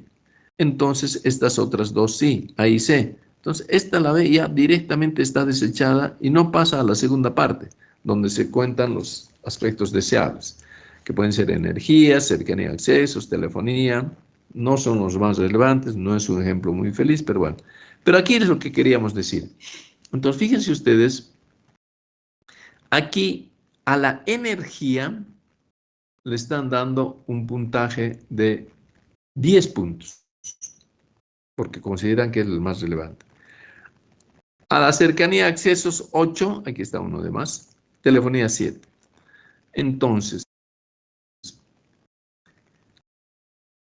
Entonces, estas otras dos sí, A y C. Entonces, esta la B ya directamente está desechada y no pasa a la segunda parte, donde se cuentan los aspectos deseables, que pueden ser energía, cercanía a accesos, telefonía. No son los más relevantes, no es un ejemplo muy feliz, pero bueno. Pero aquí es lo que queríamos decir. Entonces, fíjense ustedes, aquí a la energía le están dando un puntaje de 10 puntos, porque consideran que es el más relevante. A la cercanía, accesos 8, aquí está uno de más, telefonía 7. Entonces,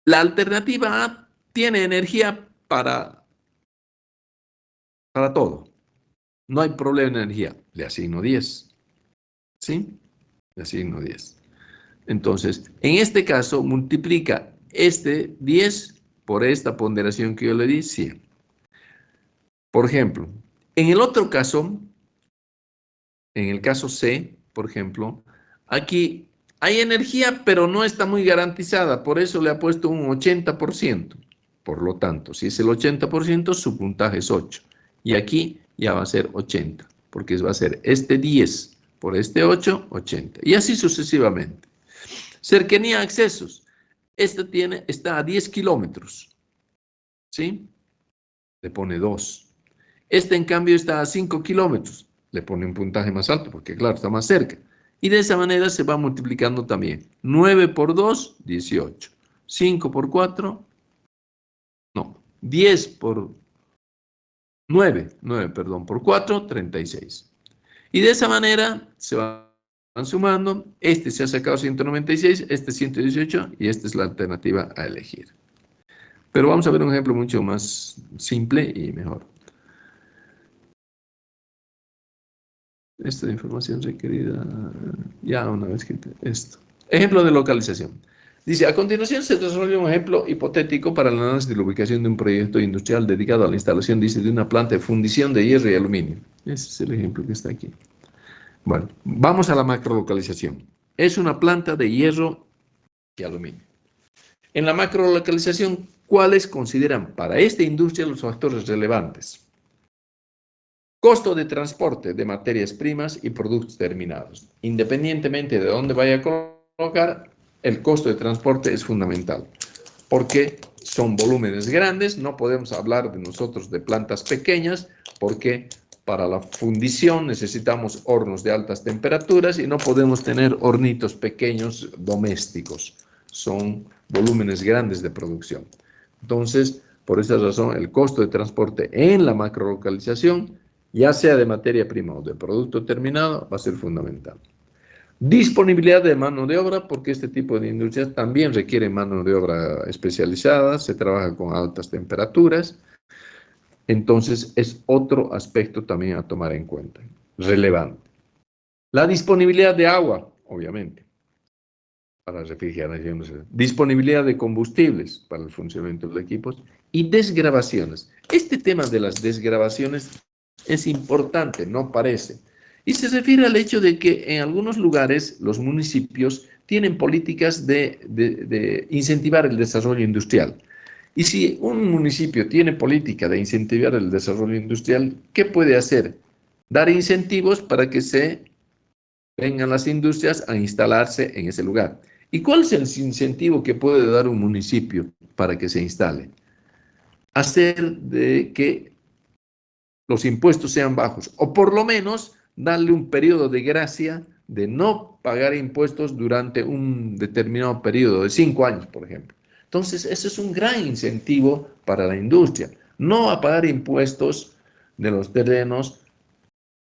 la alternativa A tiene energía para todo. No hay problema en energía, le asigno 10. ¿Sí? Le asigno 10. Entonces, en este caso, multiplica este 10 por esta ponderación que yo le di, 100. Por ejemplo, en el otro caso, en el caso C, por ejemplo, aquí hay energía, pero no está muy garantizada, por eso le ha puesto un 80%. Por lo tanto, si es el 80%, su puntaje es 8. Y aquí ya va a ser 80, porque va a ser este 10 por este 8, 80. Y así sucesivamente. Cercanía a accesos. Esta está a 10 kilómetros. ¿Sí? Le pone 2. Este, en cambio, está a 5 kilómetros. Le pone un puntaje más alto porque, claro, está más cerca. Y de esa manera se va multiplicando también. 9 por 2, 18. 5 por 4, no. 10 por 9, perdón, por 4, 36. Y de esa manera se van sumando. Este se ha sacado 196, este 118 y esta es la alternativa a elegir. Pero vamos a ver un ejemplo mucho más simple y mejor. Esta información requerida, ya una vez que esto. Ejemplo de localización. Dice, a continuación se desarrolla un ejemplo hipotético para el análisis de la ubicación de un proyecto industrial dedicado a la instalación, dice, de una planta de fundición de hierro y aluminio. Ese es el ejemplo que está aquí. Bueno, vamos a la macrolocalización. Es una planta de hierro y aluminio. En la macrolocalización, ¿cuáles consideran para esta industria los factores relevantes? Costo de transporte de materias primas y productos terminados. Independientemente de dónde vaya a colocar, el costo de transporte es fundamental, porque son volúmenes grandes, no podemos hablar de nosotros de plantas pequeñas, porque para la fundición necesitamos hornos de altas temperaturas y no podemos tener hornitos pequeños domésticos, son volúmenes grandes de producción. Entonces, por esa razón, el costo de transporte en la macrolocalización, ya sea de materia prima o de producto terminado, va a ser fundamental. Disponibilidad de mano de obra, porque este tipo de industrias también requiere mano de obra especializada, se trabaja con altas temperaturas, entonces es otro aspecto también a tomar en cuenta, relevante. La disponibilidad de agua, obviamente, para refrigeración, disponibilidad de combustibles para el funcionamiento de los equipos y desgravaciones. Este tema de las desgravaciones es importante, no parece. Y se refiere al hecho de que en algunos lugares los municipios tienen políticas de incentivar el desarrollo industrial. Y si un municipio tiene política de incentivar el desarrollo industrial, ¿qué puede hacer? Dar incentivos para que se vengan las industrias a instalarse en ese lugar. ¿Y cuál es el incentivo que puede dar un municipio para que se instale? Hacer de que los impuestos sean bajos, o por lo menos darle un periodo de gracia de no pagar impuestos durante un determinado periodo de 5 años, por ejemplo. Entonces, ese es un gran incentivo para la industria. No a pagar impuestos de los terrenos,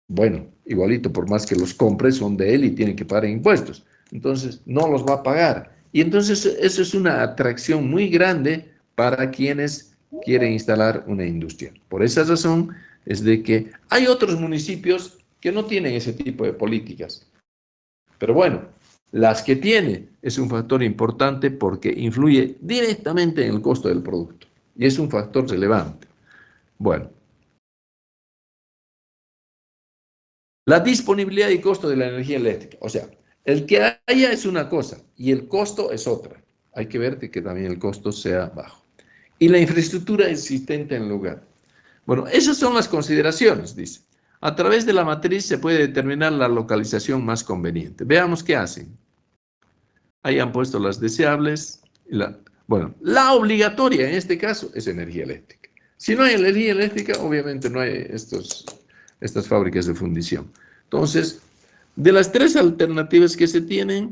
bueno, igualito, por más que los compre, son de él y tiene que pagar impuestos. Entonces, no los va a pagar. Y entonces, eso es una atracción muy grande para quienes quieren instalar una industria. Por esa razón es de que hay otros municipios que no tienen ese tipo de políticas. Pero bueno, las que tiene es un factor importante porque influye directamente en el costo del producto. Y es un factor relevante. Bueno. La disponibilidad y costo de la energía eléctrica. O sea, el que haya es una cosa y el costo es otra. Hay que ver que también el costo sea bajo. Y la infraestructura existente en el lugar. Bueno, esas son las consideraciones, dice. A través de la matriz se puede determinar la localización más conveniente. Veamos qué hacen. Ahí han puesto las deseables. Bueno, la obligatoria en este caso es energía eléctrica. Si no hay energía eléctrica, obviamente no hay estas fábricas de fundición. Entonces, de las 3 alternativas que se tienen,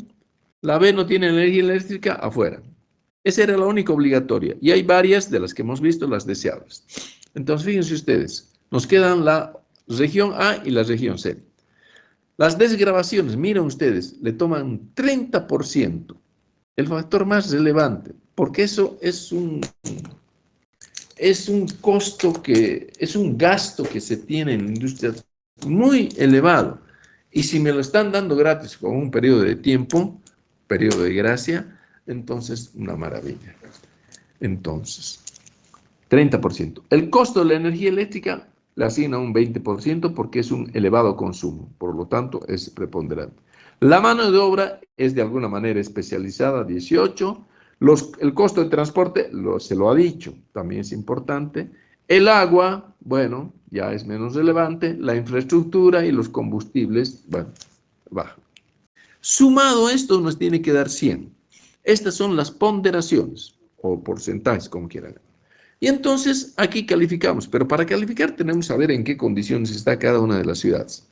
la B no tiene energía eléctrica, afuera. Esa era la única obligatoria. Y hay varias de las que hemos visto, las deseables. Entonces, fíjense ustedes, nos quedan la región A y la región C. Las desgravaciones, miren ustedes, le toman 30%, el factor más relevante, porque eso es un costo es un gasto que se tiene en la industria muy elevado. Y si me lo están dando gratis con un periodo de tiempo, periodo de gracia, entonces una maravilla. Entonces, 30%. El costo de la energía eléctrica le asigna un 20% porque es un elevado consumo, por lo tanto es preponderante. La mano de obra es de alguna manera especializada, 18%. El costo de transporte, se lo ha dicho, también es importante. El agua, bueno, ya es menos relevante. La infraestructura y los combustibles, bueno, baja. Sumado esto nos tiene que dar 100. Estas son las ponderaciones o porcentajes, como quieran. Y entonces aquí calificamos, pero para calificar tenemos que saber en qué condiciones está cada una de las ciudades.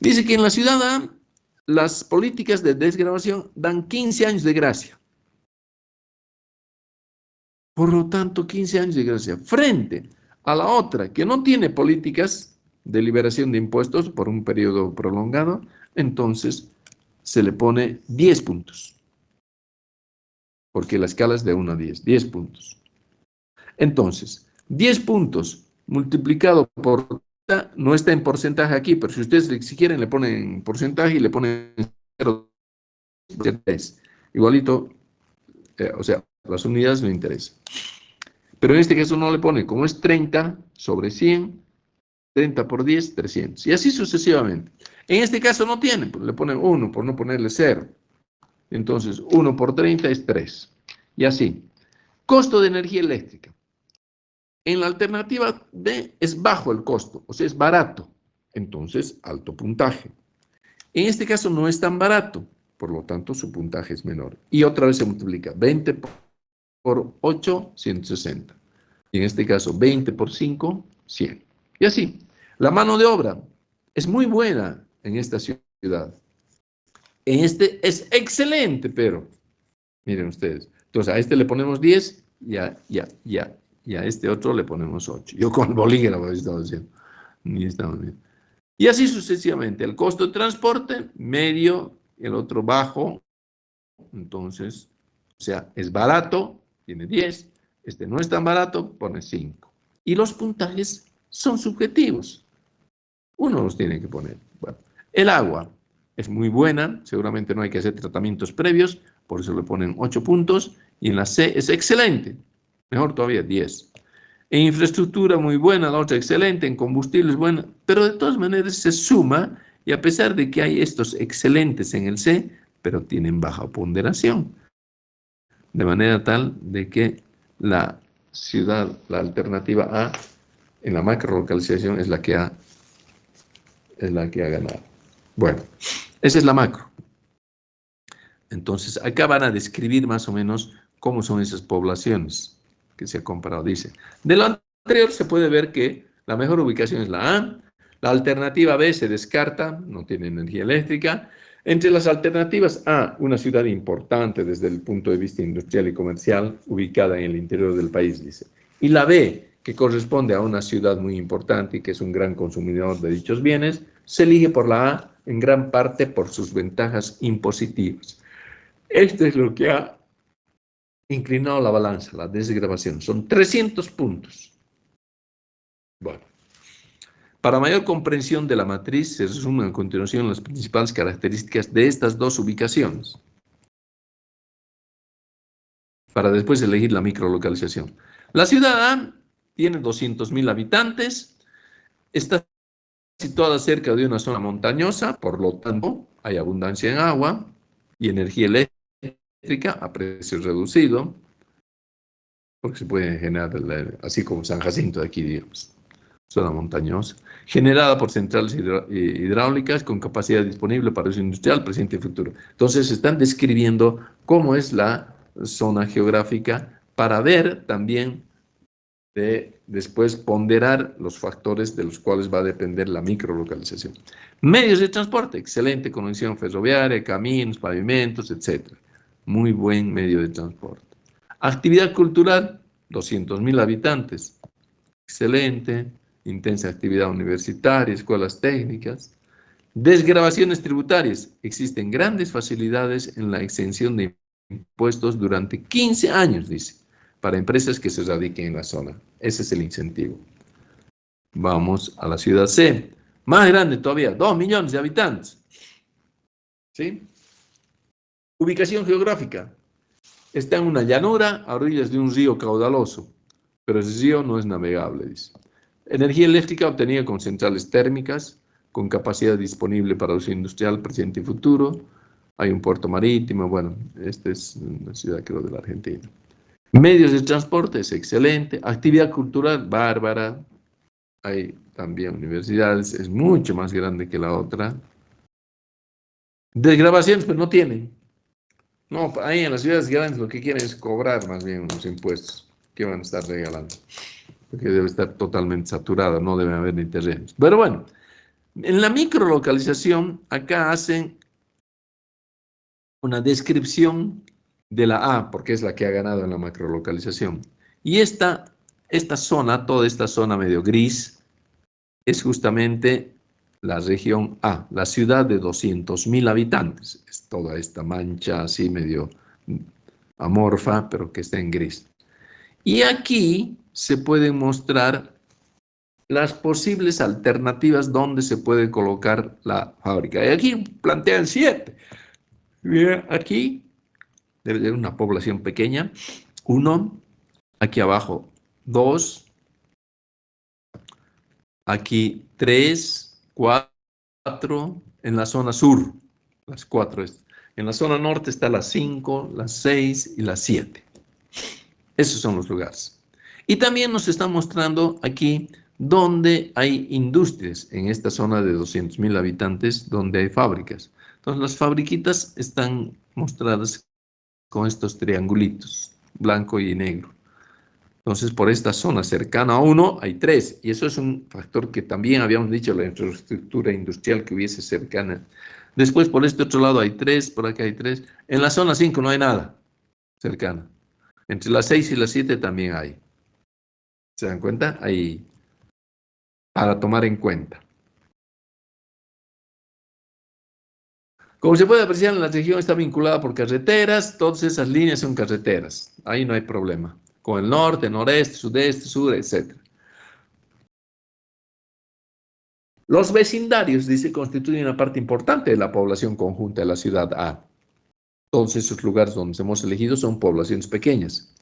Dice que en la ciudad A, las políticas de desgravación dan 15 años de gracia. Por lo tanto, 15 años de gracia. Frente a la otra, que no tiene políticas de liberación de impuestos por un periodo prolongado, entonces se le pone 10 puntos. Porque la escala es de 1 a 10, 10 puntos. Entonces, 10 puntos multiplicado por 30 no está en porcentaje aquí, pero si ustedes si quieren le ponen porcentaje y le ponen 0,3. Igualito, o sea, las unidades no interesan. Pero en este caso no le pone, como es 30 sobre 100, 30 por 10, 300. Y así sucesivamente. En este caso no tiene, pues le ponen 1 por no ponerle 0. Entonces, 1 por 30 es 3. Y así. Costo de energía eléctrica. En la alternativa B es bajo el costo, o sea, es barato. Entonces, alto puntaje. En este caso no es tan barato, por lo tanto su puntaje es menor. Y otra vez se multiplica 20 por 8, 160. Y en este caso 20 por 5, 100. Y así. La mano de obra es muy buena en esta ciudad. En este es excelente, pero miren ustedes. Entonces a este le ponemos 10 y a este otro le ponemos 8. Yo con el bolígrafo estaba diciendo. Ni estaba bien. Y así sucesivamente. El costo de transporte, medio, el otro bajo. Entonces, o sea, es barato, tiene 10. Este no es tan barato, pone 5. Y los puntajes son subjetivos. Uno los tiene que poner. Bueno, el agua es muy buena, seguramente no hay que hacer tratamientos previos, por eso le ponen 8 puntos. Y en la C es excelente, mejor todavía 10. En infraestructura muy buena, la otra excelente, en combustibles buena, pero de todas maneras se suma y a pesar de que hay estos excelentes en el C, pero tienen baja ponderación. De manera tal de que la ciudad, la alternativa A, en la macrolocalización es la que ha ganado. Bueno, esa es la macro. Entonces, acá van a describir más o menos cómo son esas poblaciones que se ha comparado. Dice, de lo anterior se puede ver que la mejor ubicación es la A, la alternativa B se descarta, no tiene energía eléctrica. Entre las alternativas A, una ciudad importante desde el punto de vista industrial y comercial, ubicada en el interior del país, dice. Y la B, que corresponde a una ciudad muy importante y que es un gran consumidor de dichos bienes, se elige por la A en gran parte por sus ventajas impositivas. Esto es lo que ha inclinado la balanza, la desgravación. Son 300 puntos. Bueno. Para mayor comprensión de la matriz, se resumen a continuación las principales características de estas dos ubicaciones, para después elegir la microlocalización. La ciudad A tiene 200.000 habitantes, está situada cerca de una zona montañosa, por lo tanto, hay abundancia en agua y energía eléctrica a precio reducido, porque se puede generar, así como San Jacinto de aquí, digamos. Zona montañosa, generada por centrales hidráulicas con capacidad disponible para uso industrial, presente y futuro. Entonces, están describiendo cómo es la zona geográfica para ver también, después ponderar los factores de los cuales va a depender la microlocalización. Medios de transporte, excelente conexión ferroviaria, caminos, pavimentos, etc. Muy buen medio de transporte. Actividad cultural, 200.000 habitantes, excelente. Intensa actividad universitaria, escuelas técnicas. Desgravaciones tributarias. Existen grandes facilidades en la exención de impuestos durante 15 años, dice, para empresas que se radiquen en la zona. Ese es el incentivo. Vamos a la ciudad C. Más grande todavía, 2 millones de habitantes. ¿Sí? Ubicación geográfica. Está en una llanura a orillas de un río caudaloso, pero ese río no es navegable, dice. Energía eléctrica obtenida con centrales térmicas, con capacidad disponible para uso industrial, presente y futuro. Hay un puerto marítimo, bueno, esta es una ciudad, creo, de la Argentina. Medios de transporte es excelente. Actividad cultural, bárbara. Hay también universidades, es mucho más grande que la otra. Desgravaciones, pues no tienen. No, ahí en las ciudades grandes lo que quieren es cobrar más bien los impuestos que van a estar regalando, porque debe estar totalmente saturado, no debe haber ni terrenos. Pero bueno, en la microlocalización, acá hacen una descripción de la A, porque es la que ha ganado en la macrolocalización. Y esta zona, toda esta zona medio gris, es justamente la región A, la ciudad de 200.000 habitantes. Es toda esta mancha así medio amorfa, pero que está en gris. Y aquí se pueden mostrar las posibles alternativas donde se puede colocar la fábrica. Y aquí plantean 7. Mira, aquí debe ser una población pequeña. 1, aquí abajo 2, aquí 3, 4, en la zona sur, las 4. En la zona norte está las 5, las 6 y las 7. Esos son los lugares. Y también nos está mostrando aquí donde hay industrias, en esta zona de 200.000 habitantes, donde hay fábricas. Entonces, las fabriquitas están mostradas con estos triangulitos, blanco y negro. Entonces, por esta zona cercana a 1 hay 3, y eso es un factor que también habíamos dicho, la infraestructura industrial que hubiese cercana. Después, por este otro lado hay 3, por acá hay 3. En la zona 5 no hay nada cercana. Entre las 6 y las 7 también hay. ¿Se dan cuenta? Ahí, para tomar en cuenta. Como se puede apreciar, la región está vinculada por carreteras, todas esas líneas son carreteras, ahí no hay problema. Con el norte, noreste, sudeste, sur, etc. Los vecindarios, dice, constituyen una parte importante de la población conjunta de la ciudad A. Todos esos lugares donde hemos elegido son poblaciones pequeñas.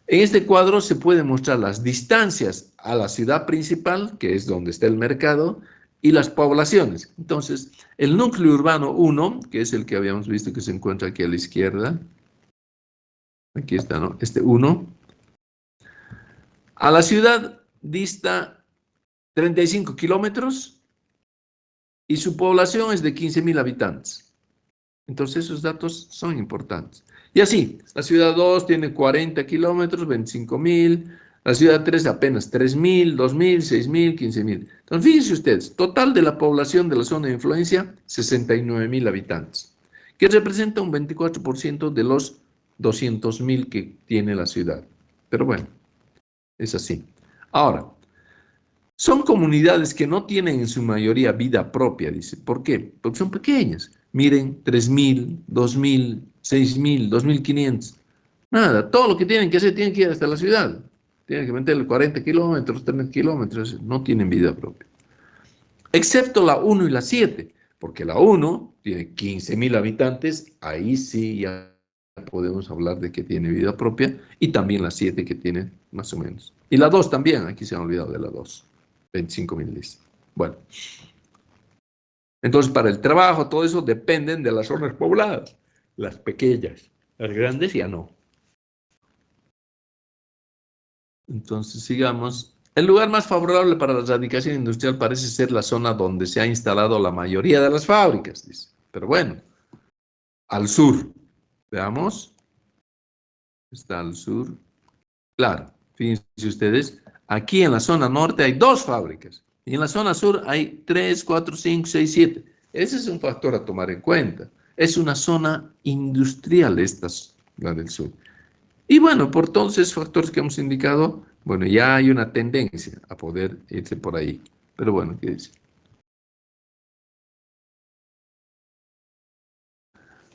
En este cuadro se pueden mostrar las distancias a la ciudad principal, que es donde está el mercado, y las poblaciones. Entonces, el núcleo urbano 1, que es el que habíamos visto que se encuentra aquí a la izquierda, aquí está, ¿no? Este 1, a la ciudad dista 35 kilómetros y su población es de 15.000 habitantes. Entonces, esos datos son importantes. Y así, la ciudad 2 tiene 40 kilómetros, 25.000. La ciudad 3 apenas 3.000, 2.000, 6.000, 15.000. Entonces, fíjense ustedes, total de la población de la zona de influencia, 69.000 habitantes, que representa un 24% de los 200.000 que tiene la ciudad. Pero bueno, es así. Ahora, son comunidades que no tienen en su mayoría vida propia, dice. ¿Por qué? Porque son pequeñas. Miren, 3.000, 2.000, 6.000, 2.500. Nada, todo lo que tienen que hacer, tienen que ir hasta la ciudad. Tienen que meterle 40 kilómetros, 30 kilómetros, no tienen vida propia. Excepto la 1 y la 7, porque la 1 tiene 15.000 habitantes, ahí sí ya podemos hablar de que tiene vida propia, y también la 7 que tiene más o menos. Y la 2 también, aquí se han olvidado de la 2, 25.000 dice. Bueno, entonces para el trabajo, todo eso dependen de las zonas pobladas, las pequeñas, las grandes ya no. Entonces, sigamos. El lugar más favorable para la radicación industrial parece ser la zona donde se ha instalado la mayoría de las fábricas, dice. Pero bueno, al sur. Veamos. Está al sur. Claro, fíjense ustedes, aquí en la zona norte hay 2 fábricas. Y en la zona sur hay 3, 4, 5, 6, 7. Ese es un factor a tomar en cuenta. Es una zona industrial esta, la del sur. Y bueno, por todos esos factores que hemos indicado, bueno, ya hay una tendencia a poder irse por ahí. Pero bueno, ¿qué dice?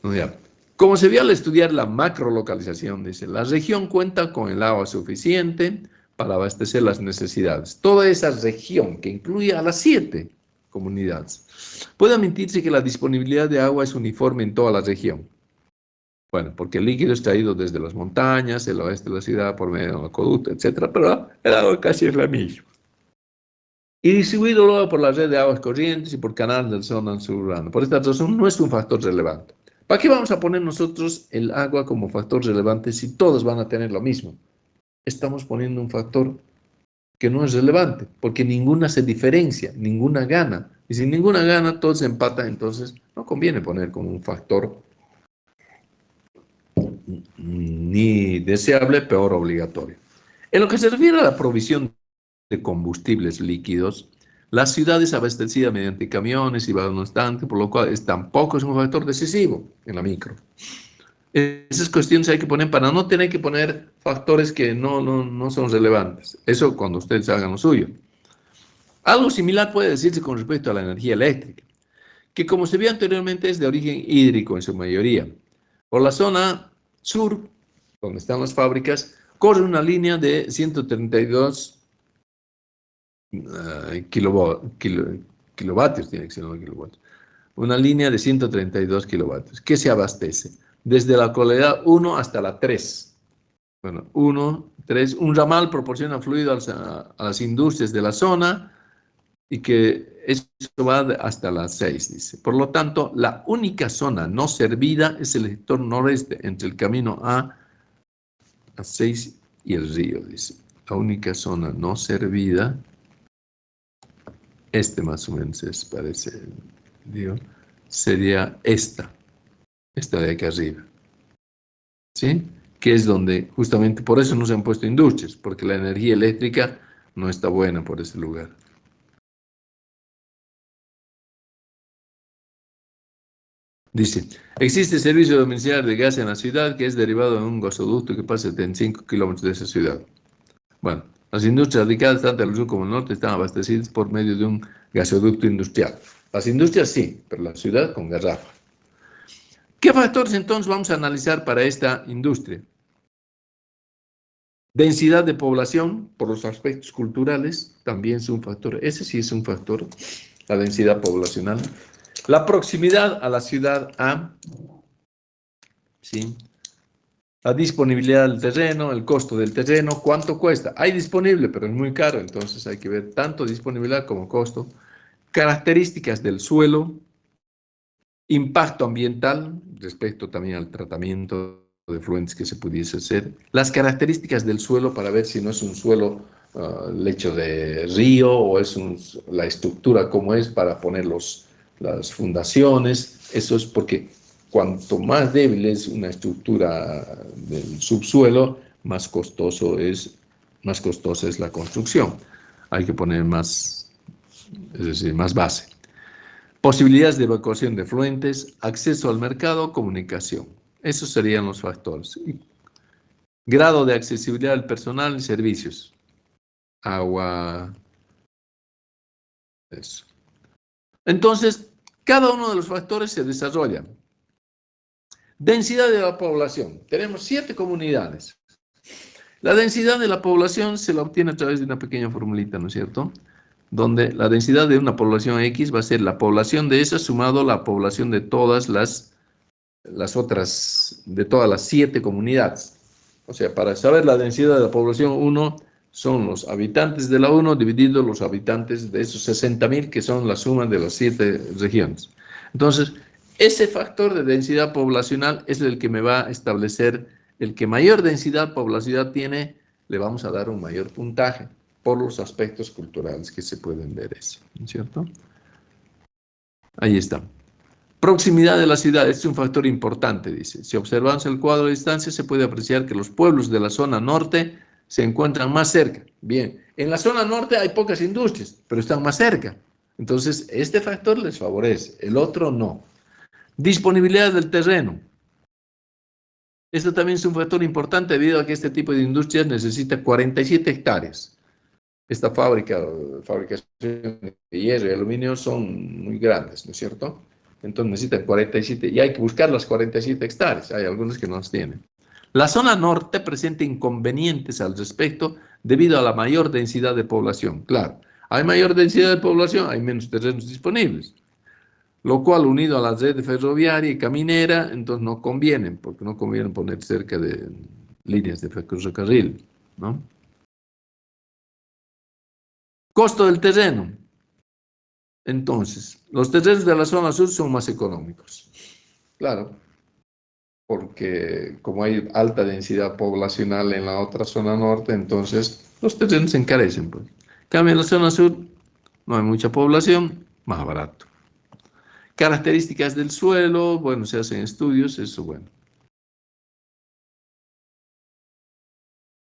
No, ya. Como se vio al estudiar la macrolocalización, dice, la región cuenta con el agua suficiente para abastecer las necesidades. Toda esa región, que incluye a las 7 comunidades. Puede admitirse que la disponibilidad de agua es uniforme en toda la región. Bueno, porque el líquido es traído desde las montañas, el oeste de la ciudad, por medio de un acueducto, etc. Pero el agua casi es la misma. Y distribuido luego por la red de aguas corrientes y por canales del zona suburbana. Por esta razón no es un factor relevante. ¿Para qué vamos a poner nosotros el agua como factor relevante si todos van a tener lo mismo? Estamos poniendo un factor que no es relevante, porque ninguna se diferencia, ninguna gana. Y si ninguna gana, todos empatan, entonces no conviene poner como un factor ni deseable, peor obligatorio. En lo que se refiere a la provisión de combustibles líquidos, la ciudad es abastecida mediante camiones y vagones tanque, por lo cual tampoco es un factor decisivo en la micro. Esas cuestiones hay que poner para no tener que poner factores que no son relevantes. Eso cuando ustedes hagan lo suyo. Algo similar puede decirse con respecto a la energía eléctrica, que como se vio anteriormente es de origen hídrico en su mayoría. Por la zona sur, donde están las fábricas, corre una línea de 132 kilovatios, tiene que ser, no kilovatios. Una línea de 132 kilovatios, que se abastece desde la localidad 1 hasta la 3. Bueno, 1, 3, un ramal proporciona fluido a las industrias de la zona y que eso va hasta la 6, dice. Por lo tanto, la única zona no servida es el sector noreste, entre el camino A6 y el río, dice. La única zona no servida, más o menos parece, digo, sería esta de aquí arriba, ¿sí? Que es donde, justamente por eso no se han puesto industrias, porque la energía eléctrica no está buena por ese lugar. Dice, existe servicio domiciliario de gas en la ciudad que es derivado de un gasoducto que pasa 75 kilómetros de esa ciudad. Bueno, las industrias radicadas tanto al sur como al norte están abastecidas por medio de un gasoducto industrial. Las industrias sí, pero la ciudad con garrafa. ¿Qué factores entonces vamos a analizar para esta industria? Densidad de población, por los aspectos culturales, también es un factor. Ese sí es un factor, la densidad poblacional. La proximidad a la ciudad ¿sí? La disponibilidad del terreno, el costo del terreno, ¿cuánto cuesta? Hay disponible, pero es muy caro, entonces hay que ver tanto disponibilidad como costo. Características del suelo, impacto ambiental, respecto también al tratamiento de efluentes que se pudiese hacer. Las características del suelo para ver si no es un suelo lecho de río o es la estructura como es para poner las fundaciones. Eso es porque cuanto más débil es una estructura del subsuelo, más costosa es la construcción. Hay que poner más, es decir, más base. Posibilidades de evacuación de efluentes, acceso al mercado, comunicación. Esos serían los factores. Grado de accesibilidad del personal y servicios. Agua. Eso. Entonces, cada uno de los factores se desarrolla. Densidad de la población. Tenemos 7 comunidades. La densidad de la población se la obtiene a través de una pequeña formulita, ¿no es cierto? Donde la densidad de una población X va a ser la población de esa sumado a la población de todas las de todas las 7 comunidades. O sea, para saber la densidad de la población 1 son los habitantes de la 1 divididos los habitantes de esos 60.000 que son la suma de las 7 regiones. Entonces, ese factor de densidad poblacional es el que me va a establecer el que mayor densidad poblacional tiene, le vamos a dar un mayor puntaje por los aspectos culturales que se pueden ver, ¿no es cierto? Ahí está. Proximidad de la ciudad, este es un factor importante, dice. Si observamos el cuadro de distancia, se puede apreciar que los pueblos de la zona norte se encuentran más cerca. Bien, en la zona norte hay pocas industrias, pero están más cerca. Entonces, este factor les favorece, el otro no. Disponibilidad del terreno. Esto también es un factor importante debido a que este tipo de industrias necesita 47 hectáreas. Esta fabricación de hierro y aluminio son muy grandes, ¿no es cierto? Entonces necesitan 47 y hay que buscar las 47 hectáreas. Hay algunos que no las tienen. La zona norte presenta inconvenientes al respecto debido a la mayor densidad de población. Claro, hay mayor densidad de población, hay menos terrenos disponibles. Lo cual, unido a la red ferroviaria y caminera, entonces no convienen, porque no conviene poner cerca de líneas de ferrocarril, ¿no? Costo del terreno. Entonces, los terrenos de la zona sur son más económicos. Claro, porque como hay alta densidad poblacional en la otra zona norte, entonces los terrenos se encarecen, pues. En cambio, en la zona sur no hay mucha población, más barato. Características del suelo, bueno, se hacen estudios, eso bueno.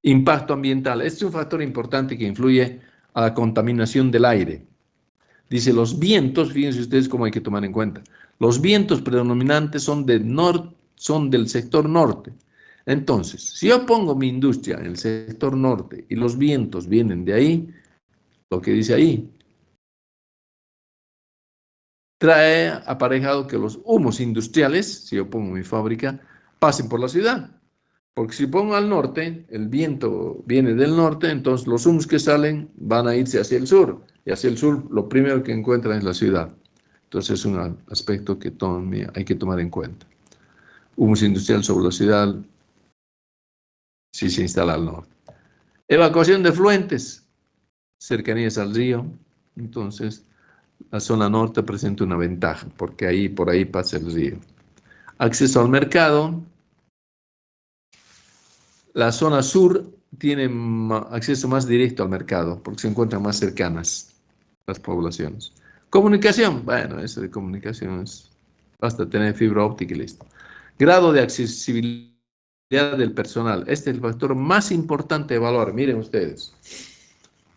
Impacto ambiental, este es un factor importante que influye a la contaminación del aire. Dice, los vientos, fíjense ustedes cómo hay que tomar en cuenta, los vientos predominantes son del sector norte. Entonces, si yo pongo mi industria en el sector norte y los vientos vienen de ahí, lo que dice ahí, trae aparejado que los humos industriales, si yo pongo mi fábrica, pasen por la ciudad. Porque si pongo al norte, el viento viene del norte, entonces los humos que salen van a irse hacia el sur. Y hacia el sur lo primero que encuentran es la ciudad. Entonces es un aspecto que hay que tomar en cuenta. Humus industrial sobre la ciudad si se instala al norte. Evacuación de fluentes, cercanías al río. Entonces la zona norte presenta una ventaja, porque por ahí pasa el río. Acceso al mercado. La zona sur tiene acceso más directo al mercado, porque se encuentran más cercanas las poblaciones. Comunicación, bueno, eso de comunicación basta tener fibra óptica y listo. Grado de accesibilidad del personal. Este es el factor más importante de evaluar. Miren ustedes.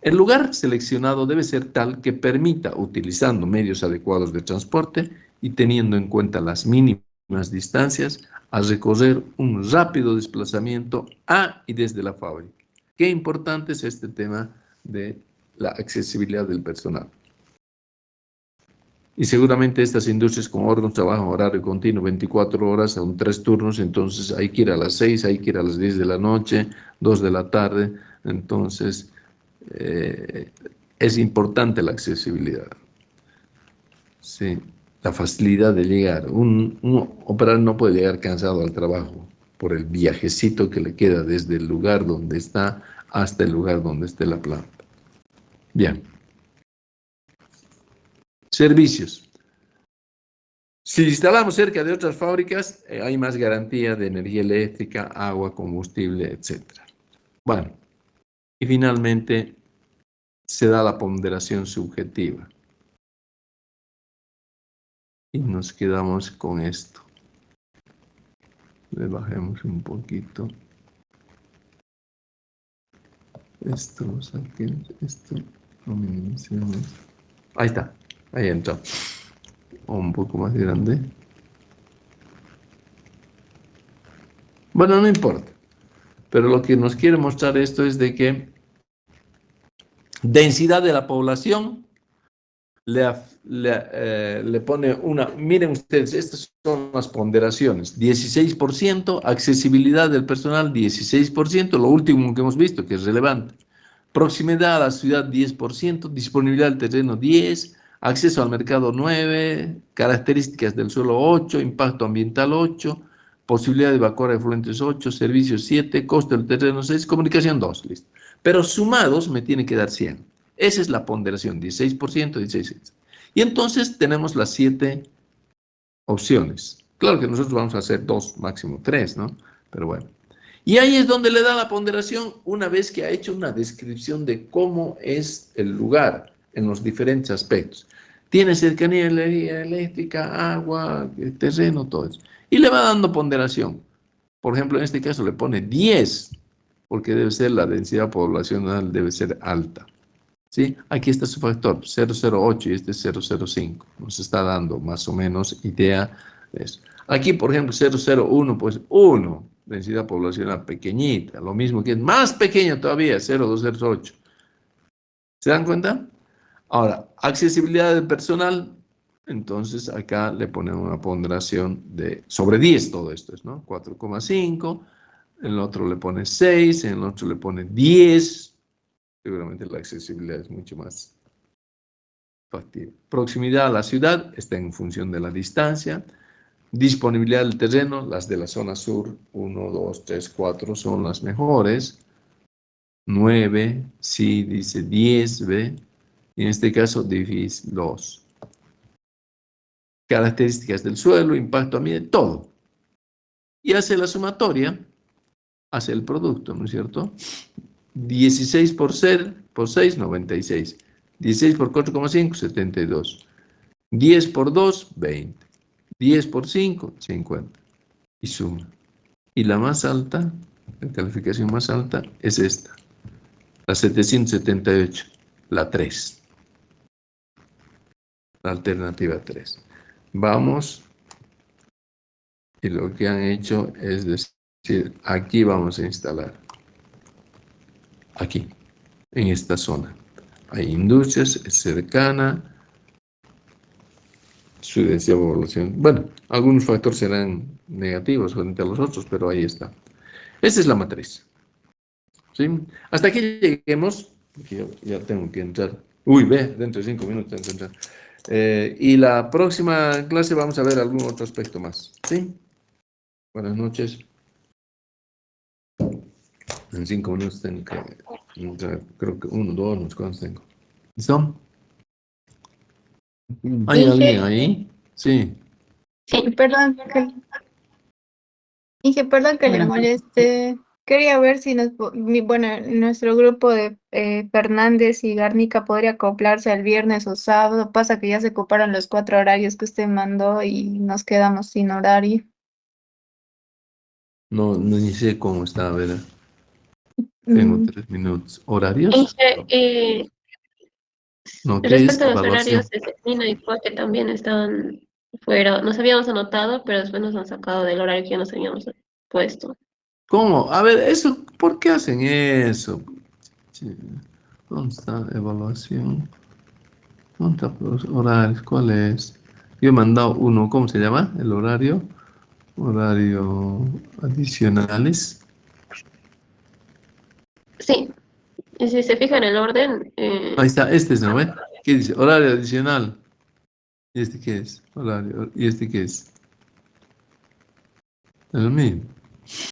El lugar seleccionado debe ser tal que permita, utilizando medios adecuados de transporte y teniendo en cuenta las mínimas distancias, a recorrer un rápido desplazamiento a y desde la fábrica. Qué importante es este tema de la accesibilidad del personal. Y seguramente estas industrias con órganos trabajan horario continuo, 24 horas, son 3 turnos, entonces hay que ir a las 6, hay que ir a las 10 de la noche, 2 de la tarde, entonces es importante la accesibilidad. Sí, la facilidad de llegar. Un operario no puede llegar cansado al trabajo por el viajecito que le queda desde el lugar donde está hasta el lugar donde esté la planta. Bien. Servicios. Si instalamos cerca de otras fábricas, hay más garantía de energía eléctrica, agua, combustible, etc. Bueno, y finalmente se da la ponderación subjetiva. Y nos quedamos con esto. Le bajemos un poquito. Esto, saquen esto, lo minimicemos. Ahí está, ahí entró. Un poco más grande. Bueno, no importa. Pero lo que nos quiere mostrar esto es de que densidad de la población le pone una, miren ustedes, estas son las ponderaciones, 16%, accesibilidad del personal 16%, lo último que hemos visto que es relevante, proximidad a la ciudad 10%, disponibilidad del terreno 10%, acceso al mercado 9%, características del suelo 8%, impacto ambiental 8%, posibilidad de evacuar efluentes 8%, servicios 7%, costo del terreno 6%, comunicación 2%, listo. Pero sumados me tiene que dar 100%. Esa es la ponderación, 16%, 16%. Y entonces tenemos las 7 opciones. Claro que nosotros vamos a hacer 2, máximo 3, ¿no? Pero bueno. Y ahí es donde le da la ponderación una vez que ha hecho una descripción de cómo es el lugar en los diferentes aspectos. Tiene cercanía eléctrica, agua, terreno, todo eso. Y le va dando ponderación. Por ejemplo, en este caso le pone 10, porque debe ser la densidad poblacional, debe ser alta. ¿Sí? Aquí está su factor, 0,08 y este es 0,05. Nos está dando más o menos idea de eso. Aquí, por ejemplo, 0,01, pues 1, densidad poblacional pequeñita. Lo mismo que es más pequeña todavía, 0,208. ¿Se dan cuenta? Ahora, accesibilidad del personal. Entonces, acá le ponemos una ponderación de sobre 10 todo esto, ¿no? 4,5. En el otro le pone 6, en el otro le pone 10. Seguramente la accesibilidad es mucho más factible. Proximidad a la ciudad está en función de la distancia. Disponibilidad del terreno, las de la zona sur, 1, 2, 3, 4 son las mejores. 9, sí, dice 10, ¿ve? Y en este caso, difícil, 2. Características del suelo, impacto ambiental, todo. Y hace la sumatoria, hace el producto, ¿no es cierto? 16 por 6, 96. 16 por 4,5, 72. 10 por 2, 20. 10 por 5, 50. Y suma. Y la más alta, la calificación más alta, es esta. La 778, la 3. La alternativa 3. Vamos. Y lo que han hecho es decir, aquí vamos a instalar. Aquí, en esta zona. Hay industrias, es cercana. Su densidad de población. Bueno, algunos factores serán negativos frente a los otros, pero ahí está. Esa es la matriz. ¿Sí? Hasta aquí lleguemos, porque yo ya tengo que entrar. Uy, ve, dentro de 5 minutos tengo que entrar. Y la próxima clase vamos a ver algún otro aspecto más. ¿Sí? Buenas noches. En 5 minutos tengo que entrar. Creo que 1, 2, no sé cuántos tengo. ¿Listo? ¿Hay Inge, alguien ahí? Sí. sí, Perdón perdón que le moleste. Quería ver si bueno, nuestro grupo de Fernández y Garnica podría acoplarse el viernes o sábado. Pasa que ya se ocuparon los 4 horarios que usted mandó y nos quedamos sin horario. No, no ni sé cómo está, ¿verdad? Tengo Mm, 3 minutos. ¿Horarios? Inge, No, ¿qué es? respecto a los Evaluación. horarios, Nino y que también estaban fuera, nos habíamos anotado, pero después nos han sacado del horario que ya nos habíamos puesto. ¿Cómo? A ver, eso, ¿por qué hacen eso? Sí. ¿Dónde está evaluación? ¿Dónde están los horarios? ¿Cuál es? Yo he mandado uno, ¿cómo se llama? El horario. Horario adicionales. Sí, y si se fija en el orden, Ahí está, este es, ¿no ve? ¿Qué dice? Horario adicional. ¿Y este qué es? Horario. ¿Y este qué es? Es lo mismo.